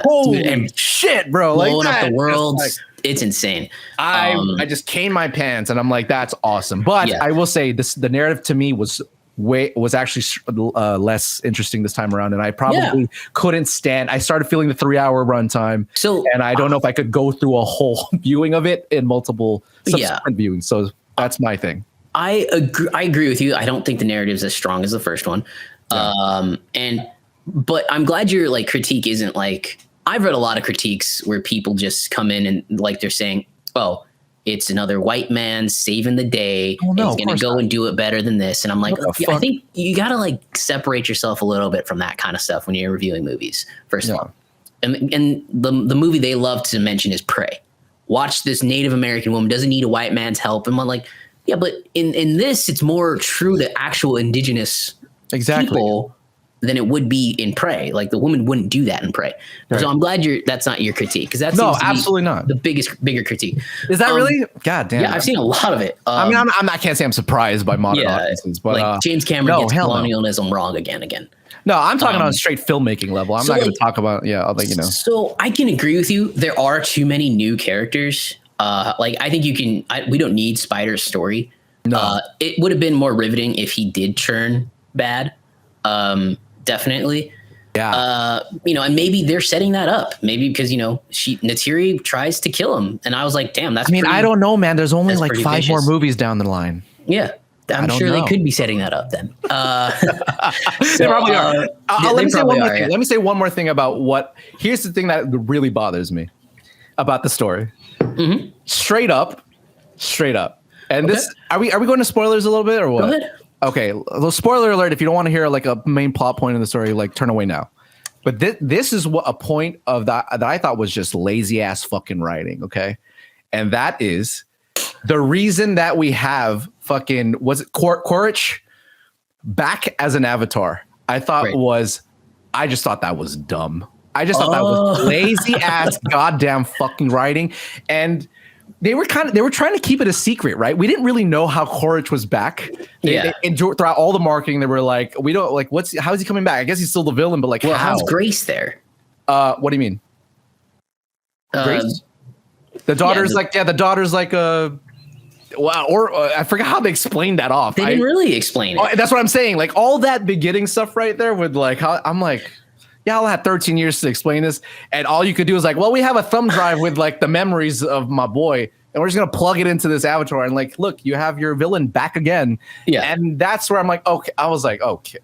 A: holy shit, bro.
C: Blowing
A: like
C: up the world. It's insane.
A: I just caned my pants and I'm like, that's awesome. But I will say the narrative to me was actually less interesting this time around, and I probably couldn't stand. I started feeling the 3-hour runtime, and I don't know if I could go through a whole viewing of it in multiple subsequent viewings. So that's my thing.
C: I agree with you. I don't think the narrative is as strong as the first one, but I'm glad your like critique isn't like, I've read a lot of critiques where people just come in and like they're saying, oh, it's another white man saving the day. He's going to go and do it better than this. And I'm like, I think you got to like separate yourself a little bit from that kind of stuff when you're reviewing movies, first of all. And the movie they love to mention is Prey. Watch this Native American woman, doesn't need a white man's help. And I'm like, yeah, but in this, it's more true to actual indigenous people than it would be in Prey. Like the woman wouldn't do that in Prey. Right. So I'm glad that's not your critique, because that's
A: absolutely not
C: the bigger critique.
A: Is that really? God damn.
C: Yeah, I've seen a lot of it.
A: I mean, I can't say I'm surprised by modern audiences, but
C: like James Cameron gets colonialism wrong again.
A: No, I'm talking on a straight filmmaking level. I'm not going to talk about. I'll let you know.
C: So I can agree with you. There are too many new characters. Like I think we don't need Spider's story. No, it would have been more riveting if he did turn bad. Definitely. Yeah. And maybe they're setting that up. Maybe because, Neytiri tries to kill him. And I was like, damn,
A: I don't know, man. There's only like 5 more movies down the line.
C: Yeah. I'm sure they could be setting that up then.
A: They probably are. Let me say one more thing about here's the thing that really bothers me about the story. Mm-hmm. Straight up. And this, are we going to spoilers a little bit or what?
C: Go ahead.
A: Okay, a little spoiler alert. If you don't want to hear like a main plot point in the story, like turn away now. But this is what a point of that I thought was just lazy ass fucking writing. Okay, and that is the reason that we have fucking Quaritch back as an avatar. I just thought that was dumb. I just thought that was lazy ass goddamn fucking writing. And they were trying to keep it a secret, right? We didn't really know how Quaritch was back. Throughout all the marketing, they were like, we don't like how is he coming back? I guess he's still the villain, but like,
C: well, how's Grace there?
A: What do you mean? Grace? The daughter's the daughter's like a. Wow, or I forgot how they explained that off.
C: They didn't really explain it.
A: That's what I'm saying. Like all that beginning stuff right there with like how I'm like, yeah, I'll have 13 years to explain this, and all you could do is like, well, we have a thumb drive with like the memories of my boy, and we're just gonna plug it into this avatar, and like, look, you have your villain back again. Yeah, and that's where I'm like, okay, I was like, okay,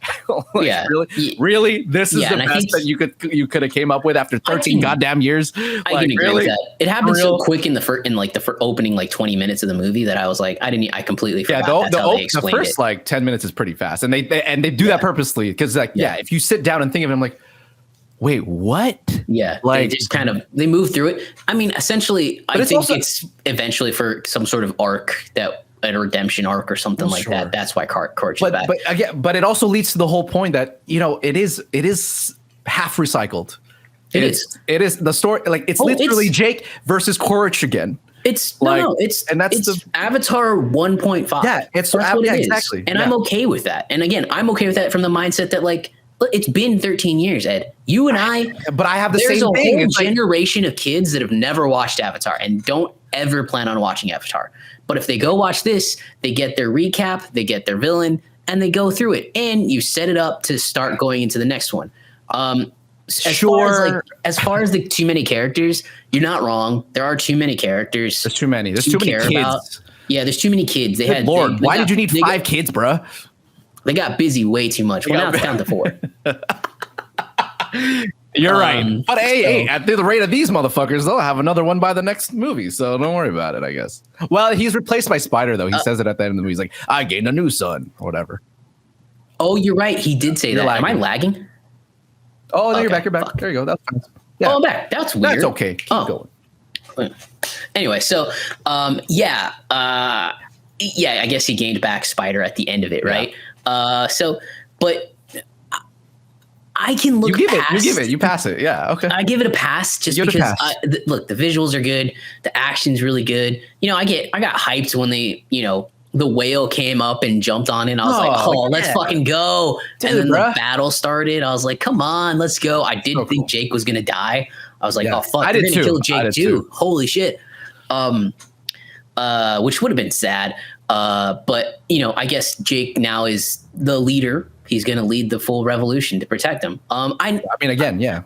A: like, really, this is the best that you could have came up with after 13 goddamn years.
C: I can agree with that. It happened so quick in the opening like 20 minutes of the movie that I was like, I completely forgot that's how they explained it.
A: The first like 10 minutes is pretty fast, and they do that purposely because like if you sit down and think of it, I'm like, wait, what?
C: Yeah, like they just they move through it. I mean, essentially, I think it's eventually for some sort of arc, a redemption arc or something like that. That's why Quaritch is back.
A: But it also leads to the whole point that it is half recycled. It is the story. Like it's literally Jake versus Quaritch again.
C: It's Avatar 1.5.
A: Yeah, that's what it is. Exactly.
C: And I'm okay with that. And again, I'm okay with that from the mindset that like. It's been 13 years, Ed. You and I.
A: But I have the same thing.
C: There's a whole generation of kids that have never watched Avatar and don't ever plan on watching Avatar. But if they go watch this, they get their recap, they get their villain, and they go through it. And you set it up to start going into the next one. As far as the too many characters, you're not wrong. There are too many characters.
A: There's too many. There's too many kids.
C: Yeah, there's too many kids.
A: Why did you need 5 kids, bruh?
C: They got busy way too much. Well, now it's down to 4.
A: You're right. But hey, at the rate of these motherfuckers, they'll have another one by the next movie. So don't worry about it, I guess. Well, he's replaced by Spider, though. He says it at the end of the movie. He's like, I gained a new son or whatever.
C: Oh, you're right. He did say that. Am I lagging?
A: Oh, no, you're back. You're back. Fuck. There you go. That's fine.
C: Yeah. Oh, I'm back. That's weird.
A: That's okay. Keep going.
C: Anyway, so, I guess he gained back Spider at the end of it, right? But I can look past.
A: You pass it. Yeah. Okay.
C: I give it a pass just because look, the visuals are good. The action's really good. I got hyped when the whale came up and jumped on it. And I was let's fucking go. Dude, and then the battle stared. I was like, come on, let's go. I didn't think Jake was going to die. I was like, oh fuck, they're going to kill Jake too. Holy shit. Which would have been sad. But I guess Jake now is the leader. He's going to lead the full revolution to protect them.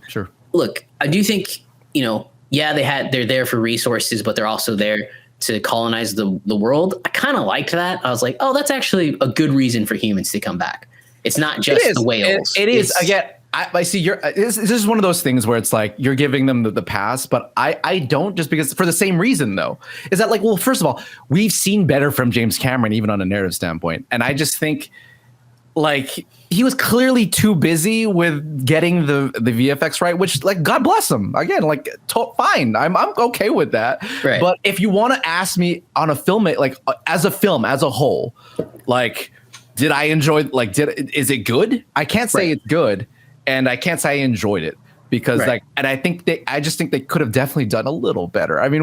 A: Sure.
C: Look, I do think, they're there for resources, but they're also there to colonize the world. I kind of liked that. I was like, oh, that's actually a good reason for humans to come back. It's not just the whales.
A: It is. Again, I see this is one of those things where it's like you're giving them the pass, but I don't, just because for the same reason though, is that like, well, first of all, we've seen better from James Cameron, even on a narrative standpoint. And I just think like he was clearly too busy with getting the VFX right, which like, God bless him again, like fine. I'm okay with that. Right. But if you want to ask me on a film, like as a film, as a whole, like, did I enjoy, like, is it good? I can't say it's good. And I can't say I enjoyed it because I just think they could have definitely done a little better. I mean,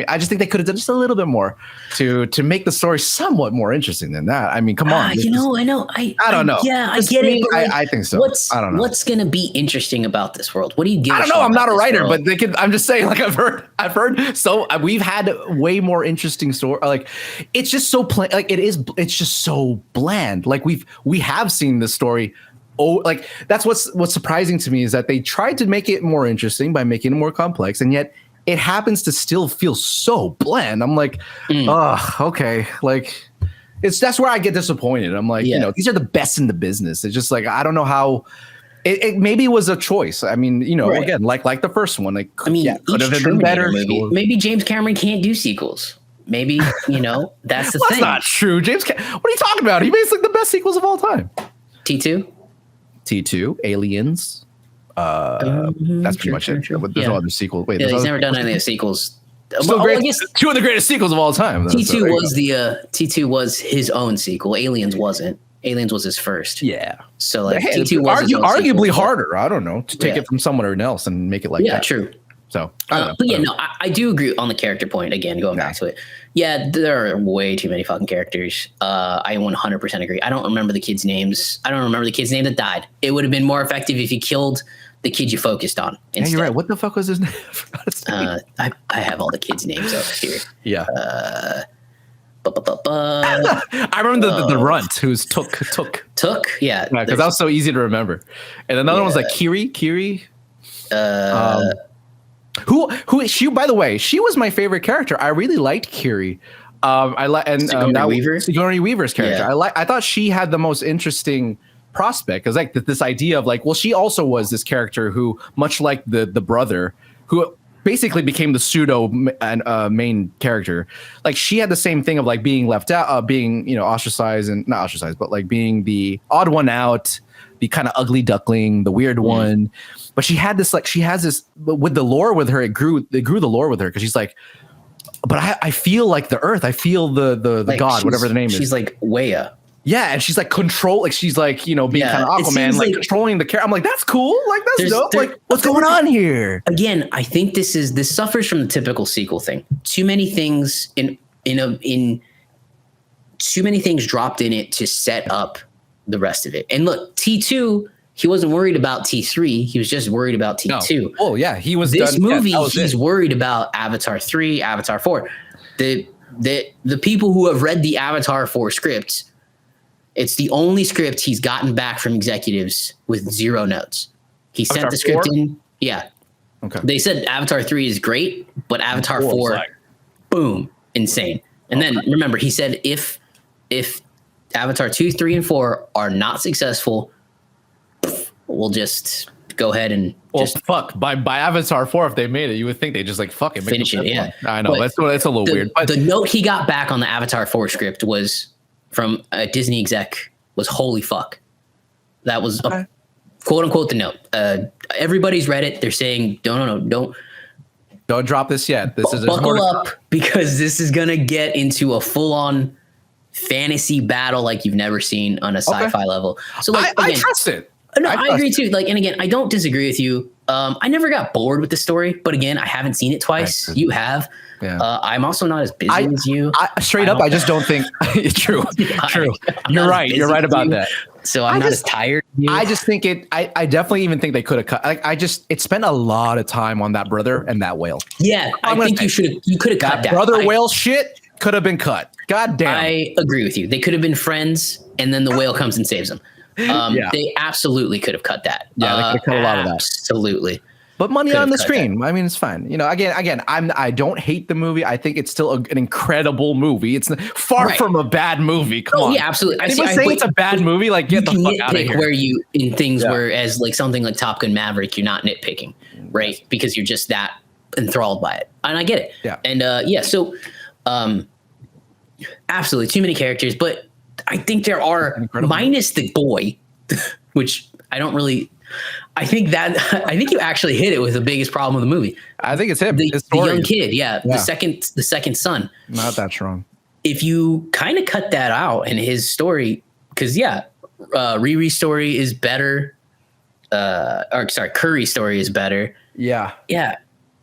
A: I just think they could have done just a little bit more to make the story somewhat more interesting than that. I mean, come on.
C: I know. I don't know. Yeah, I get it.
A: I think so. I don't know.
C: What's going to be interesting about this world? What do you give?
A: I don't know. I'm not a writer, but I'm just saying, like, I've heard. So we've had way more interesting story. Like, it's just so plain. Like it's just so bland. Like we have seen this story. Oh, like that's what's surprising to me is that they tried to make it more interesting by making it more complex, and yet it happens to still feel so bland. I'm like, okay, like that's where I get disappointed. I'm like, these are the best in the business. It's just like I don't know how. It maybe was a choice. I mean, again, like the first one. Like, could have been better.
C: Maybe James Cameron can't do sequels. Maybe that's the thing.
A: That's not true. What are you talking about? He makes like the best sequels of all time. T2, Aliens. That's pretty much it. There's no other sequel. Wait,
C: he's never done any of the sequels.
A: Two of the greatest sequels of all time.
C: T2 was his own sequel. Aliens wasn't. Aliens was his first.
A: Yeah.
C: So like T2 was
A: arguably harder. I don't know, to take it from someone else and make it like that.
C: True.
A: So,
C: but yeah, no, I do agree on the character point. Again, going back to it, yeah, there are way too many fucking characters. I 100% agree. I don't remember the kids' names. I don't remember the kid's name that died. It would have been more effective if you killed the kid you focused on.
A: Yeah, you're right. What the fuck was his name?
C: I have all the kids' names up here.
A: Yeah. I remember the runt who's Took.
C: Yeah,
A: because that was so easy to remember. And another one's like Kiri. Who she, by the way, she was my favorite character. I really liked Kiri. Sigourney Weaver's character. Yeah. I thought she had the most interesting prospect, because like this idea of like, well, she also was this character who, much like the brother, who basically became the pseudo main character. Like she had the same thing of like being left out, being ostracized, and not ostracized, but like being the odd one out, the kind of ugly duckling, the weird one. But she had this, like, she has this with the lore with her. They grew the lore with her, because she's like, but I feel like the earth. I feel the like god, whatever the name is.
C: She's like Weya.
A: Yeah, and she's like control, like she's like being kind of Aquaman, like controlling the character. I'm like, that's cool, like that's dope. Like, what's going on here?
C: Again, I think this suffers from the typical sequel thing. Too many things in too many things dropped in it to set up the rest of it. And look, T2, he wasn't worried about T3. He was just worried about T2.
A: No. Oh yeah, he was.
C: This movie, he's worried about Avatar 3, Avatar 4. The people who have read the Avatar 4 scripts. It's the only script he's gotten back from executives with 0 notes. He sent the script in. Yeah. Okay. They said Avatar 3 is great, but Avatar 4, boom, insane. And then remember, he said if Avatar 2, 3, and 4 are not successful, we'll just go ahead and
A: fuck. By Avatar 4, if they made it, you would think they just like fuck it,
C: finish it. Yeah.
A: I know. That's a little weird. But
C: the note he got back on the Avatar 4 script was from a Disney exec was holy fuck. That was a, quote unquote the note. Everybody's read it. They're saying don't
A: drop this yet. This is
C: buckle up, because this is gonna get into a full on fantasy battle like you've never seen on a sci-fi level. So like,
A: I trust it.
C: No, I agree too. Like, and again, I don't disagree with you. I never got bored with the story, but again, I haven't seen it twice. You have. Yeah. I'm also not as busy as you.
A: I just don't think true. You're right. You're right about that.
C: So I'm not as tired.
A: I just think I definitely even think they could have cut. It spent a lot of time on that brother and that whale.
C: Yeah, I think you could have cut that.
A: Brother whale shit could have been cut. God damn.
C: I agree with you. They could have been friends, and then the whale comes and saves them. They absolutely could have cut that.
A: Yeah, they could have cut a lot of that.
C: Absolutely.
A: But money on the screen. That. I mean, it's fine. Again, I don't hate the movie. I think it's still an incredible movie. It's far from a bad movie. Come on.
C: Yeah, absolutely.
A: I say it's a bad movie. Like, get the fuck out of here.
C: Where you in things whereas like something like Top Gun Maverick, you're not nitpicking, right? Because you're just that enthralled by it, and I get it. Yeah. And So, absolutely too many characters, but I think there are minus the boy, which I don't really. I think you actually hit it with the biggest problem of the movie.
A: I think it's him.
C: The young kid. Yeah. The second son.
A: Not that strong.
C: If you kind of cut that out and his story, because Riri's story is better. Curry's story is better.
A: Yeah.
C: Yeah.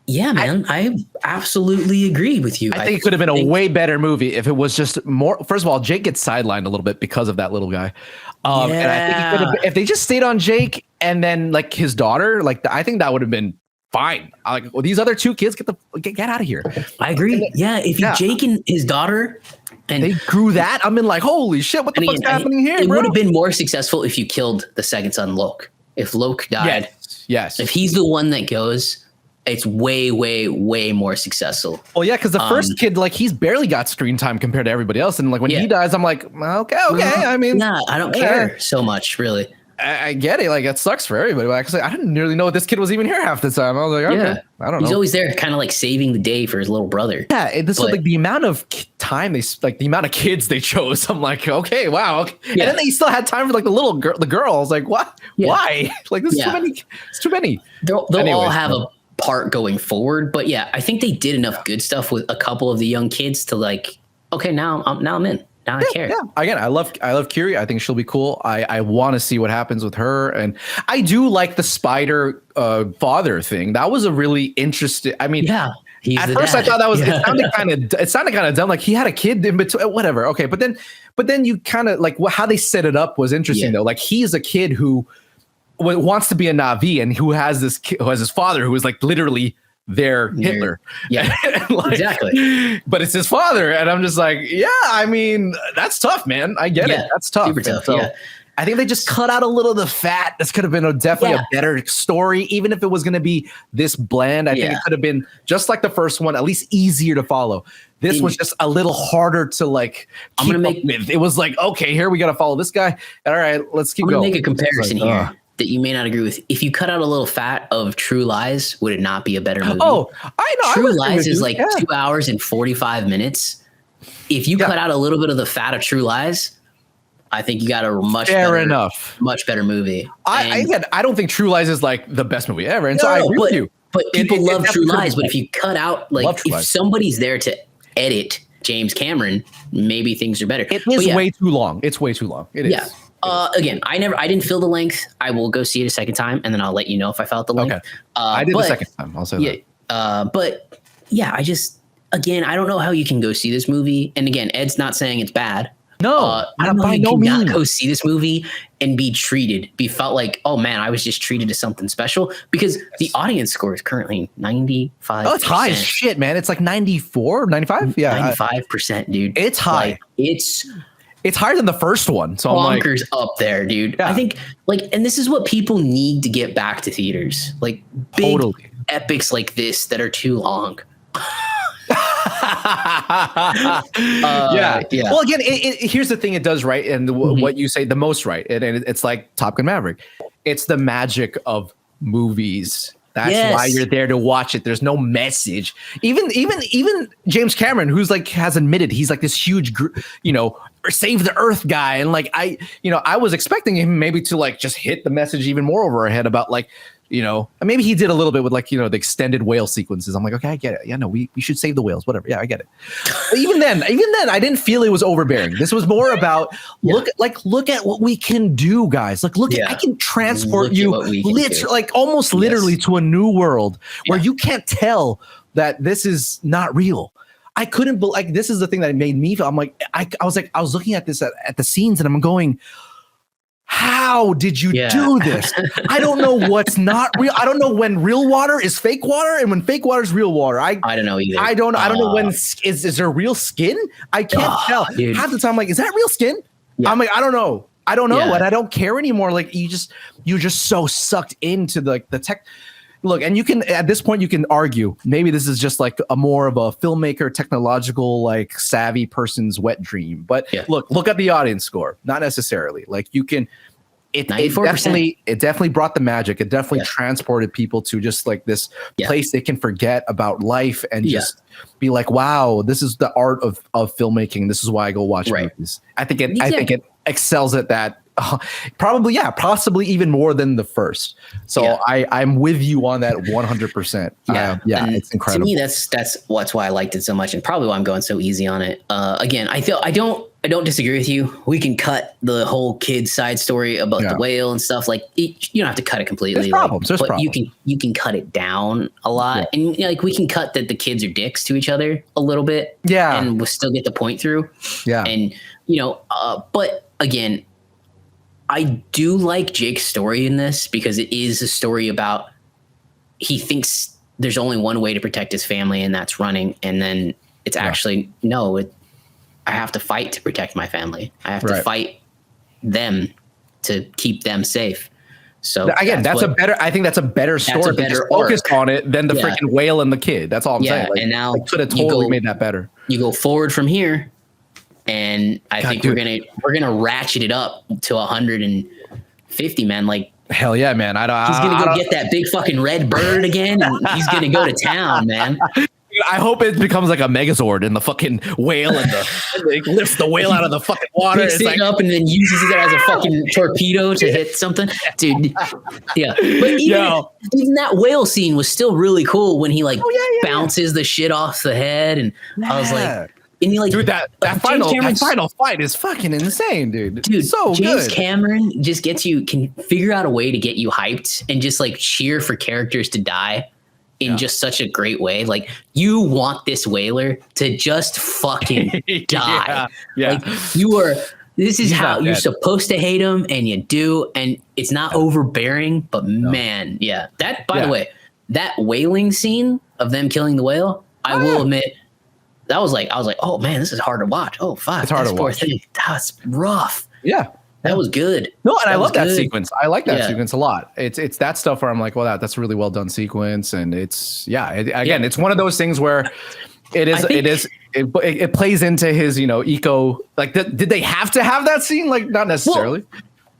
C: Yeah, man. I absolutely agree with you.
A: I think it could have been a way better movie if it was just more. First of all, Jake gets sidelined a little bit because of that little guy. And I think if they just stayed on Jake and then like his daughter, I think that would have been fine. These other 2 kids get out of here.
C: I agree. If Jake and his daughter and
A: they grew that, I'm in like, holy shit, what the fuck's happening here?
C: It would have been more successful if you killed the second son, Loke. If Loke died,
A: yes.
C: If he's the one that goes, it's way, way, way more successful.
A: Well, yeah, because the first kid, he's barely got screen time compared to everybody else. And when he dies, I'm like, okay. I mean,
C: I don't care so much, really.
A: I get it. It sucks for everybody. But I didn't really know this kid was even here half the time. I was like, okay, I don't know.
C: He's always there kind of saving the day for his little brother.
A: Yeah. The amount of time the amount of kids they chose, I'm like, okay, wow. Okay. Yeah. And then they still had time for the little girl, the girl. I was like, what? Yeah. Why? This is too many. It's too many.
C: They'll all have a part going forward, but I think they did enough good stuff with a couple of the young kids to okay, now I'm in. Now I care.
A: Yeah. Again, I love Curie. I think she'll be cool. I want to see what happens with her, and I do like the spider father thing. That was a really interesting. I mean,
C: yeah.
A: At first, I thought that was it sounded kind of dumb. Like he had a kid in between. Whatever. Okay, but then you kind of like how they set it up was interesting though. Like he's a kid who wants to be a Na'vi and who has his father who is like literally their Hitler.
C: Yeah,
A: like, exactly. But it's his father, and I'm just like, yeah. I mean, that's tough, man. I get it. That's tough.
C: Super tough.
A: So, I think they just cut out a little of the fat. This could have been definitely a better story, even if it was going to be this bland. I think it could have been just like the first one, at least easier to follow. This was just a little harder to like. I'm gonna make it was like, okay, here we got to follow this guy. All right, let's keep going.
C: I'm gonna make a comparison here that you may not agree with. If you cut out a little fat of True Lies, would it not be a better movie?
A: Oh, I know.
C: True Lies is like 2 hours and 45 minutes. If you cut out a little bit of the fat of True Lies, I think you got a much better movie.
A: I don't think True Lies is like the best movie ever, and so I agree with you.
C: But people love True Lies. But if you cut out, like, if somebody's there to edit James Cameron, maybe things are better.
A: It is way too long. It's way too long. It is.
C: Yeah. Again, I didn't feel the length. I will go see it a second time, and then I'll let you know if I felt the length. Okay.
A: I did the second time. I'll say that.
C: But yeah, I don't know how you can go see this movie. And again, Ed's not saying it's bad.
A: No,
C: I don't know. You cannot go see this movie and be felt like, oh man, I was just treated to something special, because the audience score is currently 95.
A: Oh, it's high as shit, man. It's like 94, 95. Yeah,
C: 95%, dude.
A: It's high.
C: Like,
A: it's higher than the first one. So
C: bonkers up there, dude. Yeah. I think and this is what people need to get back to theaters, like big epics like this that are too long.
A: Yeah. Well, again, here's the thing: it does right, and what you say the most right, and it's like Top Gun Maverick. It's the magic of movies. That's why you're there to watch it. There's no message. Even James Cameron, who's like has admitted he's like this huge, save the Earth guy, and like I was expecting him maybe to like just hit the message even more over our head about like. Maybe he did a little bit with like, the extended whale sequences. I'm like, okay, I get it. Yeah, no, we should save the whales, whatever. Yeah, I get it. But even then, I didn't feel it was overbearing. This was more about look at what we can do, guys. Like, I can transport you literally to a new world where you can't tell that this is not real. I couldn't believe, like, this is the thing that made me feel, I'm like, I was looking at this at the scenes and I'm going, how did you do this? I don't know what's not real. I don't know when real water is fake water and when fake water is real water. I
C: don't know either.
A: I don't know when is there real skin? I can't tell. Dude. Half the time I'm like, is that real skin? Yeah. I'm like, I don't know. And I don't care anymore. Like you're just so sucked into the tech. Look, and you can at this point you can argue maybe this is just like a more of a filmmaker, technological, like savvy person's wet dream. But look at the audience score. Not necessarily. Like you can. It definitely brought the magic. It definitely transported people to just like this place they can forget about life and just be like, wow, this is the art of filmmaking. This is why I go watch movies. I think it excels at that. Possibly even more than the first. So I'm with you on that 100%. It's incredible.
C: To me, that's why I liked it so much, and probably why I'm going so easy on it. Again, I don't disagree with you. We can cut the whole kid side story about the whale and stuff. Like you don't have to cut it completely.
A: There's problems.
C: You can cut it down a lot, and like we can cut that the kids are dicks to each other a little bit. Yeah, and we'll still get the point through. Yeah, and but again. I do like Jake's story in this because it is a story about he thinks there's only one way to protect his family, and that's running. And then it's actually, I have to fight to protect my family. I have to fight them to keep them safe. So
A: again, I think that's a better story. That's a better focus on it than the freaking whale and the kid. That's all I'm saying. Like,
C: and now
A: could have totally made that better.
C: You go forward from here. And I think we're gonna ratchet it up to 150, man. Like
A: hell yeah, man!
C: He's gonna go get that big fucking red bird again, and he's gonna go to town, man.
A: I hope it becomes like a Megazord and the fucking whale and it lifts the whale out of the fucking water.
C: Picks it up and then uses it as a fucking torpedo to hit something, dude. Yeah, but even that whale scene was still really cool when he bounces the shit off the head, and I was like. And you like,
A: dude, that final fight is fucking insane, dude.
C: Dude,
A: so
C: James
A: good.
C: Cameron just can figure out a way to get you hyped and just like cheer for characters to die in just such a great way. Like, you want this whaler to just fucking die.
A: Yeah.
C: Like, this is how you're supposed to hate him, and you do, and it's not overbearing, but man, that, by the way, that whaling scene of them killing the whale, I will admit, I was like, oh man, this is hard to watch. Oh fuck,
A: it's hard to watch.
C: That's rough.
A: Yeah,
C: that was good.
A: No, and I love that sequence. I like that sequence a lot. It's that stuff where I'm like, well, that's a really well done sequence, and it's it's one of those things where it plays into his eco. Like, did they have to have that scene? Like, not necessarily.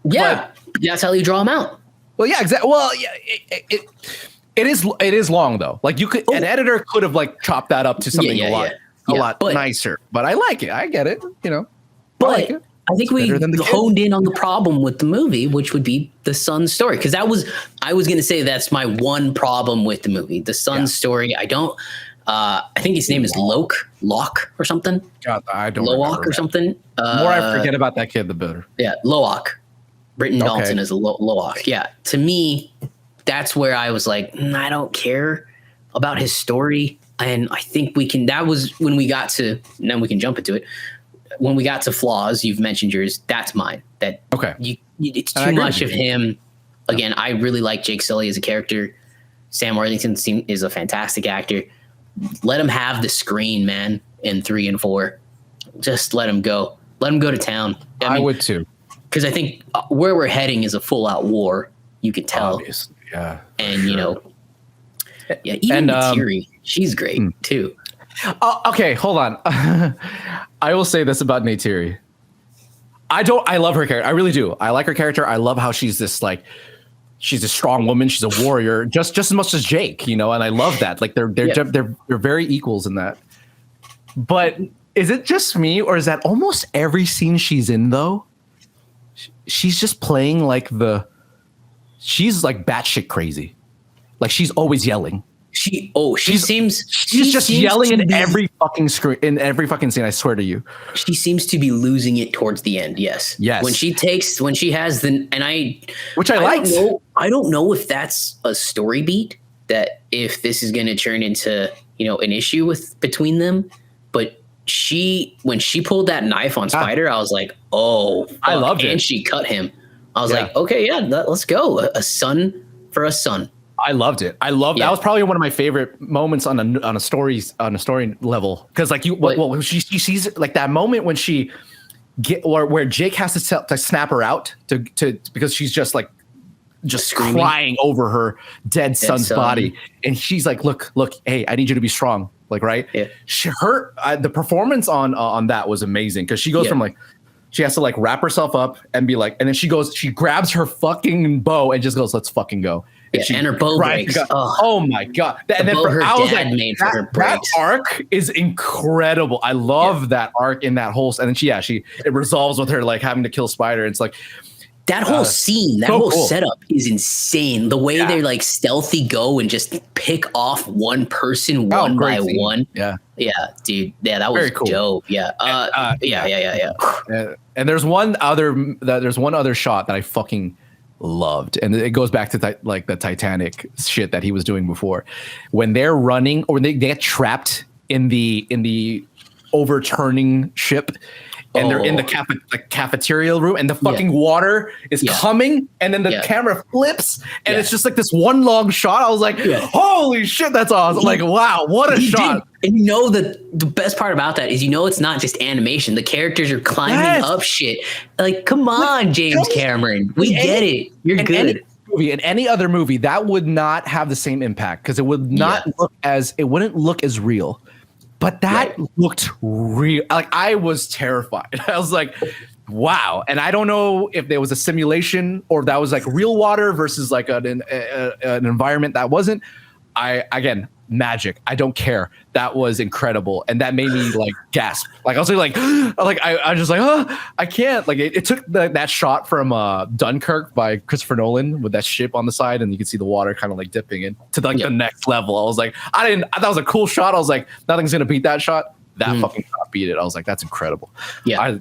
C: Well, that's how you draw them out.
A: Well, yeah, exactly. Well, yeah, it is long though. Like, you could an editor could have like chopped that up to something a lot nicer. But I like it. I get it.
C: But
A: like it.
C: I think we honed in on the problem with the movie, which would be the son's story. Because I was going to say that's my one problem with the movie. The son's story. I think his name is Locke or something.
A: God, I don't
C: Loak or something.
A: The more I forget about that kid, the better.
C: Yeah, Loak. Britton Dalton is Loak. Yeah, to me, that's where I was like, I don't care about his story. And I think that was when we got to, and then we can jump into it. When we got to flaws, you've mentioned yours. That's mine. It's too much of him. Again, I really like Jake Sully as a character. Sam Worthington is a fantastic actor. Let him have the screen, man, in 3 and 4. Just let him go. Let him go to town.
A: I would too.
C: Because I think where we're heading is a full-out war. You could tell.
A: Obviously, yeah.
C: And, even Neytiri, she's great, too.
A: Okay, hold on. I will say this about Neytiri. I love her character. I really do. I like her character. I love how she's this like, she's a strong woman. She's a warrior, just as much as Jake, and I love that. Like they're very equals in that. But is it just me, or is that almost every scene she's in though? She's just playing like she's like batshit crazy. Like she's always yelling. She's just yelling in every fucking screen, in every fucking scene. I swear to you,
C: she seems to be losing it towards the end. Yes. When she has which I like. I don't know if that's a story beat, that if this is going to turn into an issue between them, but when she pulled that knife on Spider, I was like, oh, fuck.
A: I loved it,
C: and she cut him. I was like, okay, yeah, let's go. A son for a son.
A: I loved it. That was probably one of my favorite moments on a story level, because like she sees like that moment when she where Jake has to snap her out to because she's just crying over her dead son's body, and she's like, look, hey, I need you to be strong, like, right?
C: Yeah.
A: The performance on that was amazing, because she goes from like, she has to like wrap herself up and be like, and then she grabs her fucking bow and just goes, let's fucking go.
C: And her bow breaks.
A: Oh my god! And then that arc is incredible. I love that arc in that whole. And then it resolves with her like having to kill Spider. It's like
C: that whole scene, that whole setup is insane. The way they like stealthy go and just pick off one person one by one. Yeah, dude. Yeah, that was very cool. Dope. Yeah.
A: And there's one other shot that I fucking loved, and it goes back to the Titanic shit that he was doing before, when they're running or they get trapped in the overturning ship, and they're in the cafeteria room, and the fucking water is coming, and then the camera flips, and it's just like this one long shot. I was like, holy shit, that's awesome. Like, wow, what a shot.
C: And the best part about that is it's not just animation. The characters are climbing up shit. Like, come on, James Cameron. We get it. You're good.
A: In any other movie, that would not have the same impact, because it would not wouldn't look as real. But that looked real. Like, I was terrified. I was like, wow. And I don't know if there was a simulation or that was like real water versus like an environment that wasn't. Magic. I don't care. That was incredible, and that made me like gasp. Like I was like I was just like, oh, I can't. Like it took that shot from Dunkirk by Christopher Nolan with that ship on the side, and you could see the water kind of like dipping in to like the next level. I was like, I thought it was a cool shot. I was like, nothing's gonna beat that shot. that fucking shot beat it. I was like, that's incredible.
C: Yeah.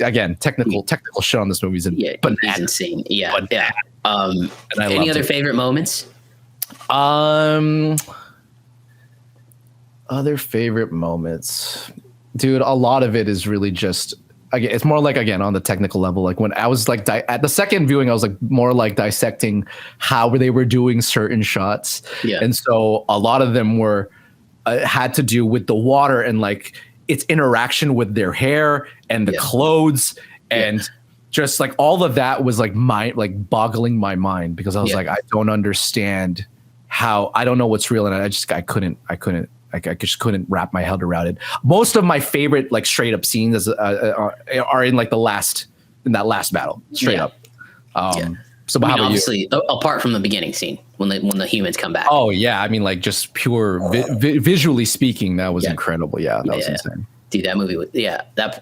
A: Again, technical shit on this movie is
C: insane. Yeah. Any other favorite moments?
A: Other favorite moments, dude. A lot of it is really just, again, it's more like, again, on the technical level. Like when I was like at the second viewing, I was like more like dissecting how they were doing certain shots.
C: Yeah.
A: And so a lot of them were had to do with the water and like its interaction with their hair and the clothes and just like all of that was like boggling my mind, because I was like, I don't understand how, I don't know what's real. And I just couldn't wrap my head around it. Most of my favorite like straight up scenes are in like in that last battle, straight up. So
C: I mean, obviously, apart from the beginning scene when the humans come back.
A: Oh yeah, I mean, like just pure visually speaking, that was incredible. Yeah, that was insane.
C: Dude, that movie was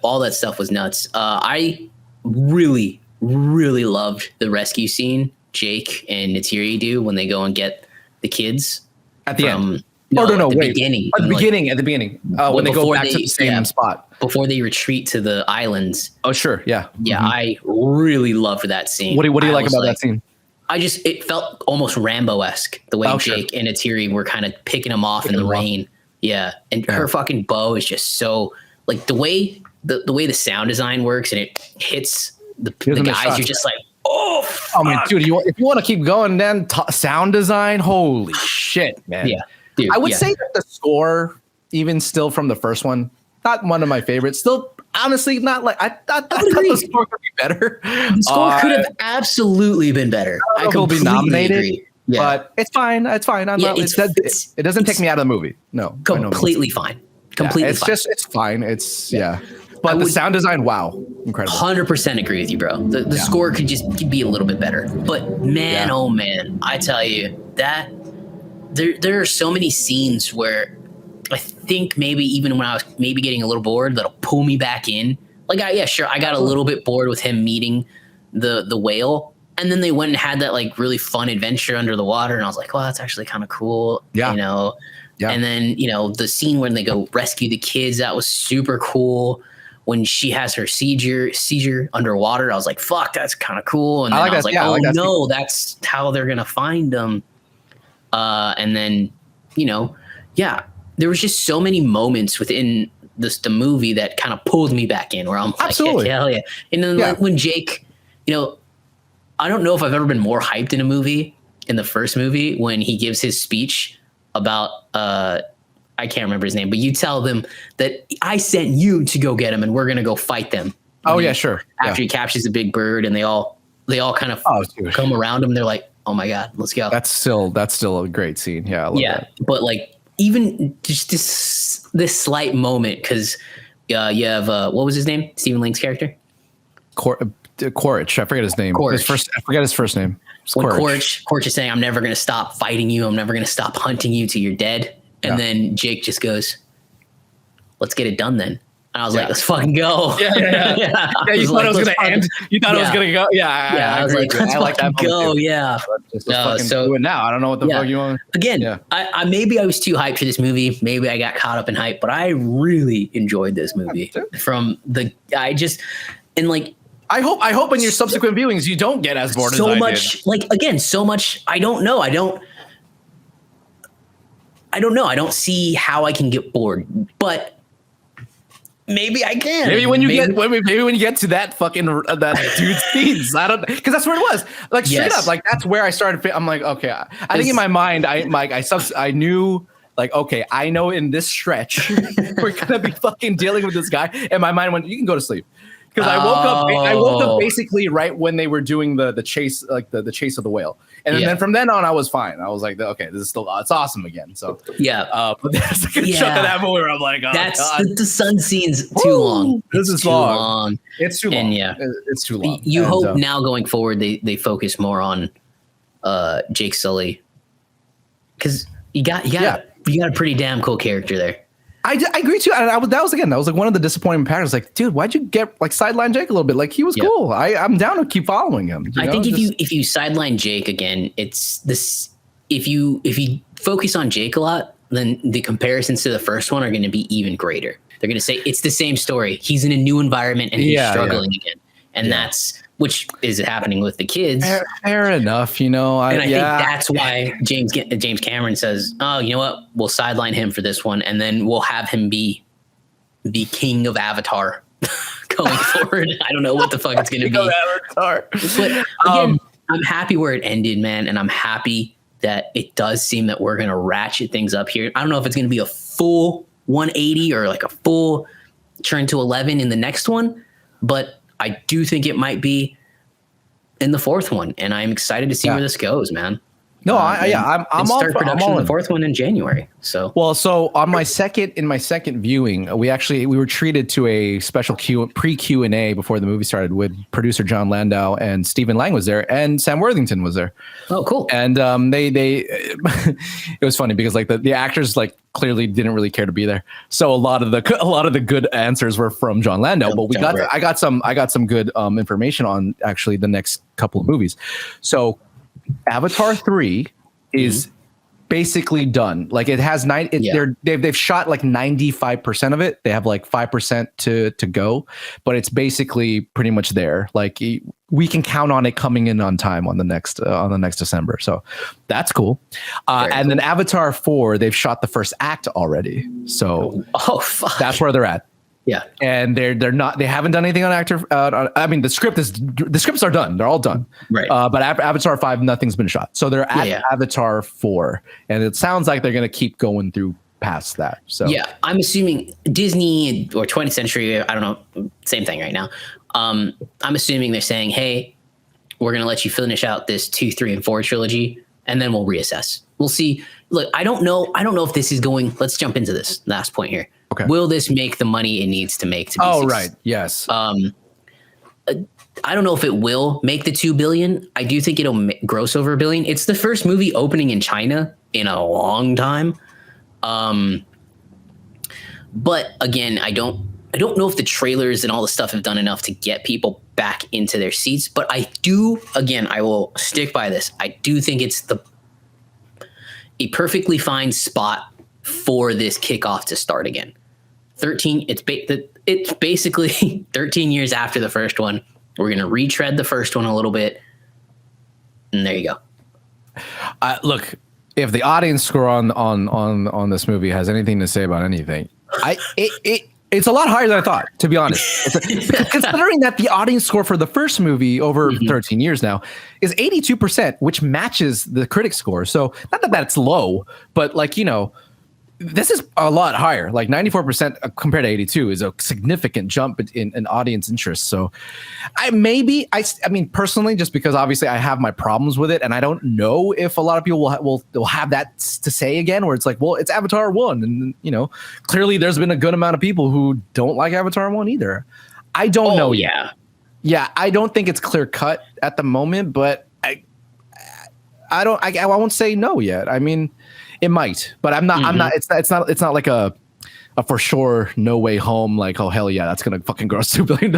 C: all that stuff was nuts. I really, really loved the rescue scene Jake and Neytiri do when they go and get the kids
A: at the end.
C: Beginning.
A: At the beginning. When they go back to the same spot.
C: Before they retreat to the islands.
A: Oh, sure. Yeah.
C: Yeah, I really loved that scene.
A: What do you like about that scene?
C: It felt almost Rambo-esque, the way Jake and Neytiri were kind of picking him off in the rain. Yeah. And her fucking bow is just so, like, the way the sound design works and it hits the guys, you're just like, oh, fuck.
A: I mean, dude, if you want to keep going, then sound design, holy shit, man.
C: Yeah. Dude,
A: I would say that the score, even still from the first one, not one of my favorites. Still, honestly, not like I thought the score could be better.
C: The score could have absolutely been better.
A: I completely be nominated, but it's fine. It's fine. It doesn't take me out of the movie. No,
C: completely fine. Completely
A: it's
C: fine.
A: It's fine. It's But the sound design, wow, incredible.
C: 100% agree with you, bro. The score could be a little bit better. But man, oh man, I tell you that. There are so many scenes where I think maybe even when I was maybe getting a little bored, that'll pull me back in. Like, I got a little bit bored with him meeting the whale. And then they went and had that like really fun adventure under the water. And I was like, well, that's actually kind of cool. Yeah. Yeah. And then, the scene when they go rescue the kids, that was super cool. When she has her seizure underwater, I was like, fuck, that's kind of cool. And then I was like, no, that's how they're going to find them. And then, there was just so many moments within the movie that kind of pulled me back in, where I'm like, hell yeah. And then like when Jake, I don't know if I've ever been more hyped in a movie, in the first movie, when he gives his speech about, I can't remember his name, but you tell them that I sent you to go get him and we're going to go fight them.
A: Oh yeah, sure.
C: After he captures a big bird and they all kind of come around him. They're like, oh my God, let's go.
A: That's still a great scene. Yeah. I love that.
C: But like even just this slight moment, because you have what was his name? Stephen Lang's character?
A: Quaritch. I forget his name. I forget his first name.
C: Quaritch is saying, I'm never going to stop fighting you. I'm never going to stop hunting you till you're dead. And then Jake just goes, let's get it done then. And I was like, let's fucking go.
A: Yeah, you thought it was going to end? You thought it was going to go? Yeah,
C: I was like, let's fucking go. Yeah.
A: So do it now. I don't know what the fuck you want.
C: Again, I maybe I was too hyped for this movie. Maybe I got caught up in hype, but I really enjoyed this movie.
A: I hope in your subsequent viewings you don't get as bored as I did.
C: So much. I don't know. I don't know. I don't see how I can get bored, but maybe I can.
A: Maybe when you get to that fucking that dude's scenes, because that's where it was. Like straight up, like that's where I started. I'm like, okay. I think in my mind, I knew. Like, okay, I know in this stretch we're gonna be fucking dealing with this guy, and my mind went, you can go to sleep. Because I woke up basically right when they were doing the chase, like the chase of the whale, and then from then on I was fine. I was like, okay, this is still it's awesome again. So but there's like a chunk of that movie where I'm like, oh God.
C: The sun scene's too long.
A: This is too long. It's too long.
C: And
A: it's too long.
C: You hope now going forward they focus more on Jake Sully, because you got a pretty damn cool character there.
A: I agree too. And that was like one of the disappointing patterns. Like, dude, why'd you get like sideline Jake a little bit? Like he was cool. I'm down to keep following him.
C: I think if you sideline Jake again, it's this. If you focus on Jake a lot, then the comparisons to the first one are going to be even greater. They're going to say it's the same story. He's in a new environment and he's struggling again. And that's which is happening with the kids.
A: Fair enough, you know.
C: And I think that's why James Cameron says, "Oh, you know what? We'll sideline him for this one, and then we'll have him be the king of Avatar going forward." I don't know what the fuck it's going to be.
A: Avatar.
C: But again, I'm happy where it ended, man, and I'm happy that it does seem that we're going to ratchet things up here. I don't know if it's going to be a full 180 or like a full turn to 11 in the next one, but I do think it might be in the fourth one, and I'm excited to see where this goes, man.
A: No, I'm all
C: start production of the fourth one in January. So
A: on my second viewing, we were treated to a special pre-Q&A before the movie started with producer John Landau, and Stephen Lang was there, and Sam Worthington was there.
C: Oh, cool.
A: And they it was funny because like the actors like clearly didn't really care to be there. So a lot of the good answers were from John Landau, but I got some good information on actually the next couple of movies. So Avatar 3 is basically done. Like it has they've shot like 95% of it. They have like 5% to go, but it's basically pretty much there. Like we can count on it coming in on time on the next December. So that's cool. And then Avatar 4, they've shot the first act already. So
C: fuck.
A: That's where they're at.
C: Yeah,
A: and they haven't done anything on actor. I mean, the scripts are done; they're all done.
C: Right.
A: But Avatar 5, nothing's been shot, so they're at Avatar 4, and it sounds like they're going to keep going through past that. So
C: yeah, I'm assuming Disney or 20th Century. I don't know, same thing right now. I'm assuming they're saying, "Hey, we're going to let you finish out this 2, 3, and 4 trilogy, and then we'll reassess. We'll see." Look, I don't know if this is going. Let's jump into this last point here.
A: Okay.
C: Will this make the money it needs to make to be
A: right. Yes.
C: I don't know if it will make the 2 billion. I do think it'll gross over $1 billion. It's the first movie opening in China in a long time. But again, I don't know if the trailers and all the stuff have done enough to get people back into their seats. But I will stick by this. I do think it's a perfectly fine spot for this kickoff to start again. 13. It's basically 13 years after the first one. We're gonna retread the first one a little bit, and there you go.
A: Look, if the audience score on this movie has anything to say about anything, it's a lot higher than I thought. To be honest, considering that the audience score for the first movie over 13 years now is 82%, which matches the critic score. So not that that's low, but like this is a lot higher. Like 94% compared to 82 is a significant jump in audience interest. So I mean, personally, just because obviously I have my problems with it, and I don't know if a lot of people will have that to say again, where it's like, well, it's Avatar 1. And, clearly there's been a good amount of people who don't like Avatar 1 either. I don't know.
C: Yeah.
A: Yeah. I don't think it's clear cut at the moment, but I won't say no yet. I mean, it might, but I'm not. It's not like a for sure No Way Home. Like, oh hell yeah, that's gonna fucking gross $2 billion.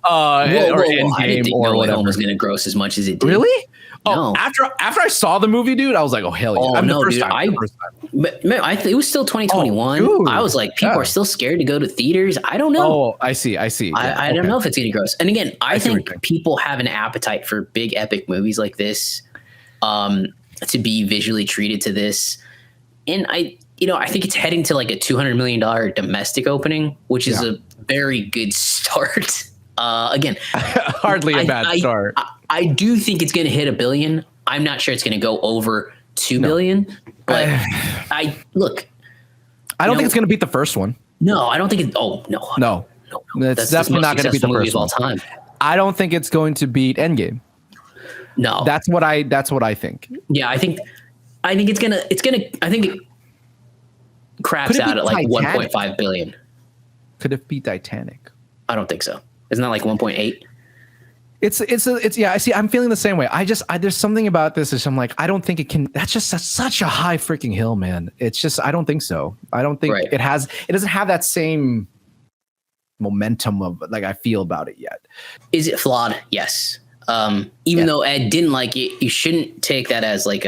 C: I didn't think No Way Home was gonna gross as much as it did.
A: Really?
C: No.
A: Oh, after I saw the movie, dude, I was like, oh hell yeah.
C: It was still 2021.
A: Oh,
C: I was like, people are still scared to go to theaters. I don't know.
A: Oh, I see.
C: I don't know if it's gonna gross. And again, I think people have an appetite for big epic movies like this. To be visually treated to this. And I think it's heading to like a $200 million domestic opening, which is a very good start. Again,
A: hardly a bad start.
C: I do think it's going to hit $1 billion. I'm not sure it's going to go over $2 billion, but I don't
A: think it's going to beat the first one.
C: No, I don't think no.
A: That's definitely not going to beat the first one.
C: Of all time.
A: I don't think it's going to beat Endgame.
C: No,
A: that's what I think.
C: Yeah, I think it's gonna. I think it craps out at like 1.5 billion.
A: Could it be Titanic?
C: I don't think so. Isn't that like 1.8?
A: It's yeah. I see. I'm feeling the same way. There's something about this. Is I'm like, I don't think it can. That's just such a high freaking hill, man. It's just, I don't think so. I don't think it doesn't have that same momentum of like I feel about it yet.
C: Is it flawed? Yes. Even though Ed didn't like it, you shouldn't take that as like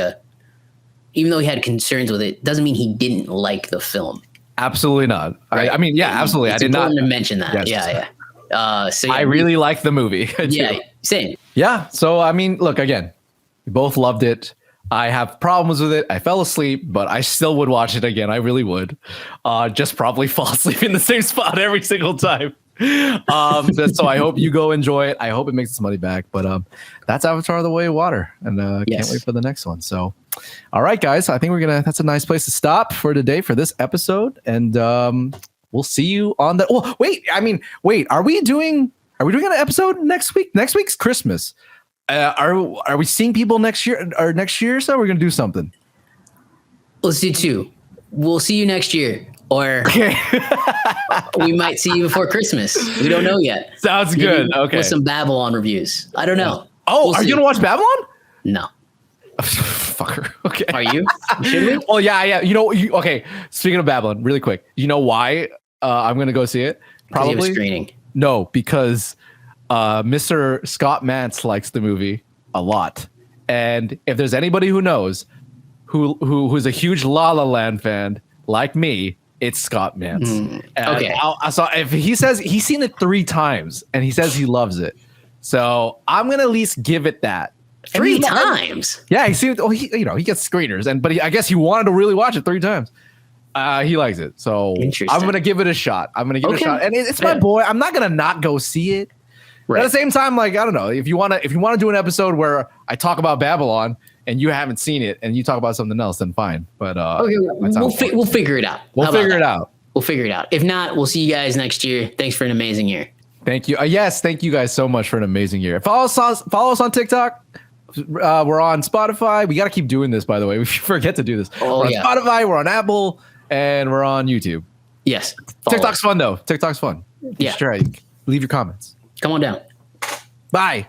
C: even though he had concerns with it, doesn't mean he didn't like the film.
A: Absolutely not.
C: Right?
A: I mean, yeah, absolutely.
C: It's
A: I did not
C: to mention that.
A: Yes.
C: So
A: I really like the movie.
C: Yeah, same.
A: Yeah. So I mean, look, again, we both loved it. I have problems with it. I fell asleep, but I still would watch it again. I really would. Just probably fall asleep in the same spot every single time. So I hope you go enjoy it. I hope it makes its money back. But that's Avatar: The Way of Water, and can't wait for the next one. So, all right, guys, I think that's a nice place to stop for today for this episode, and we'll see you on the. Oh, wait. Are we doing an episode next week? Next week's Christmas. Are we seeing people next year or next year? So we're gonna do something.
C: Let's do 2. We'll see you next year. Or we might see you before Christmas. We don't know yet.
A: Sounds good. Okay.
C: With some Babylon reviews. I don't know.
A: Oh, are you going to watch Babylon?
C: No.
A: Fucker. Okay.
C: Are you? Should we?
A: Well, yeah. Okay. Speaking of Babylon, really quick. You know why I'm going to go see it? Probably.
C: You have a screening.
A: No, because Mr. Scott Mantz likes the movie a lot. And if there's anybody who knows who's a huge La La Land fan like me, it's Scott Mantz.
C: Okay.
A: So if he says he's seen it 3 times and he says he loves it, so I'm gonna at least give it that
C: 3 times.
A: Yeah, he gets screeners, but I guess he wanted to really watch it 3 times. He likes it, so I'm gonna give it a shot. And it's my boy. I'm not gonna not go see it. Right. At the same time, like, I don't know, if you want to do an episode where I talk about Babylon and you haven't seen it and you talk about something else, then fine. But
C: we'll figure it out.
A: We'll figure it out.
C: We'll figure it out. If not, we'll see you guys next year. Thanks for an amazing year.
A: Thank you. Yes, thank you guys so much for an amazing year. Follow us on TikTok. We're on Spotify. We got to keep doing this, by the way. We forget to do this. We're on Spotify. We're on Apple, and we're on YouTube.
C: Yes.
A: TikTok's fun though. TikTok's fun.
C: Yeah.
A: Sure. Leave your comments.
C: Come on down.
A: Bye.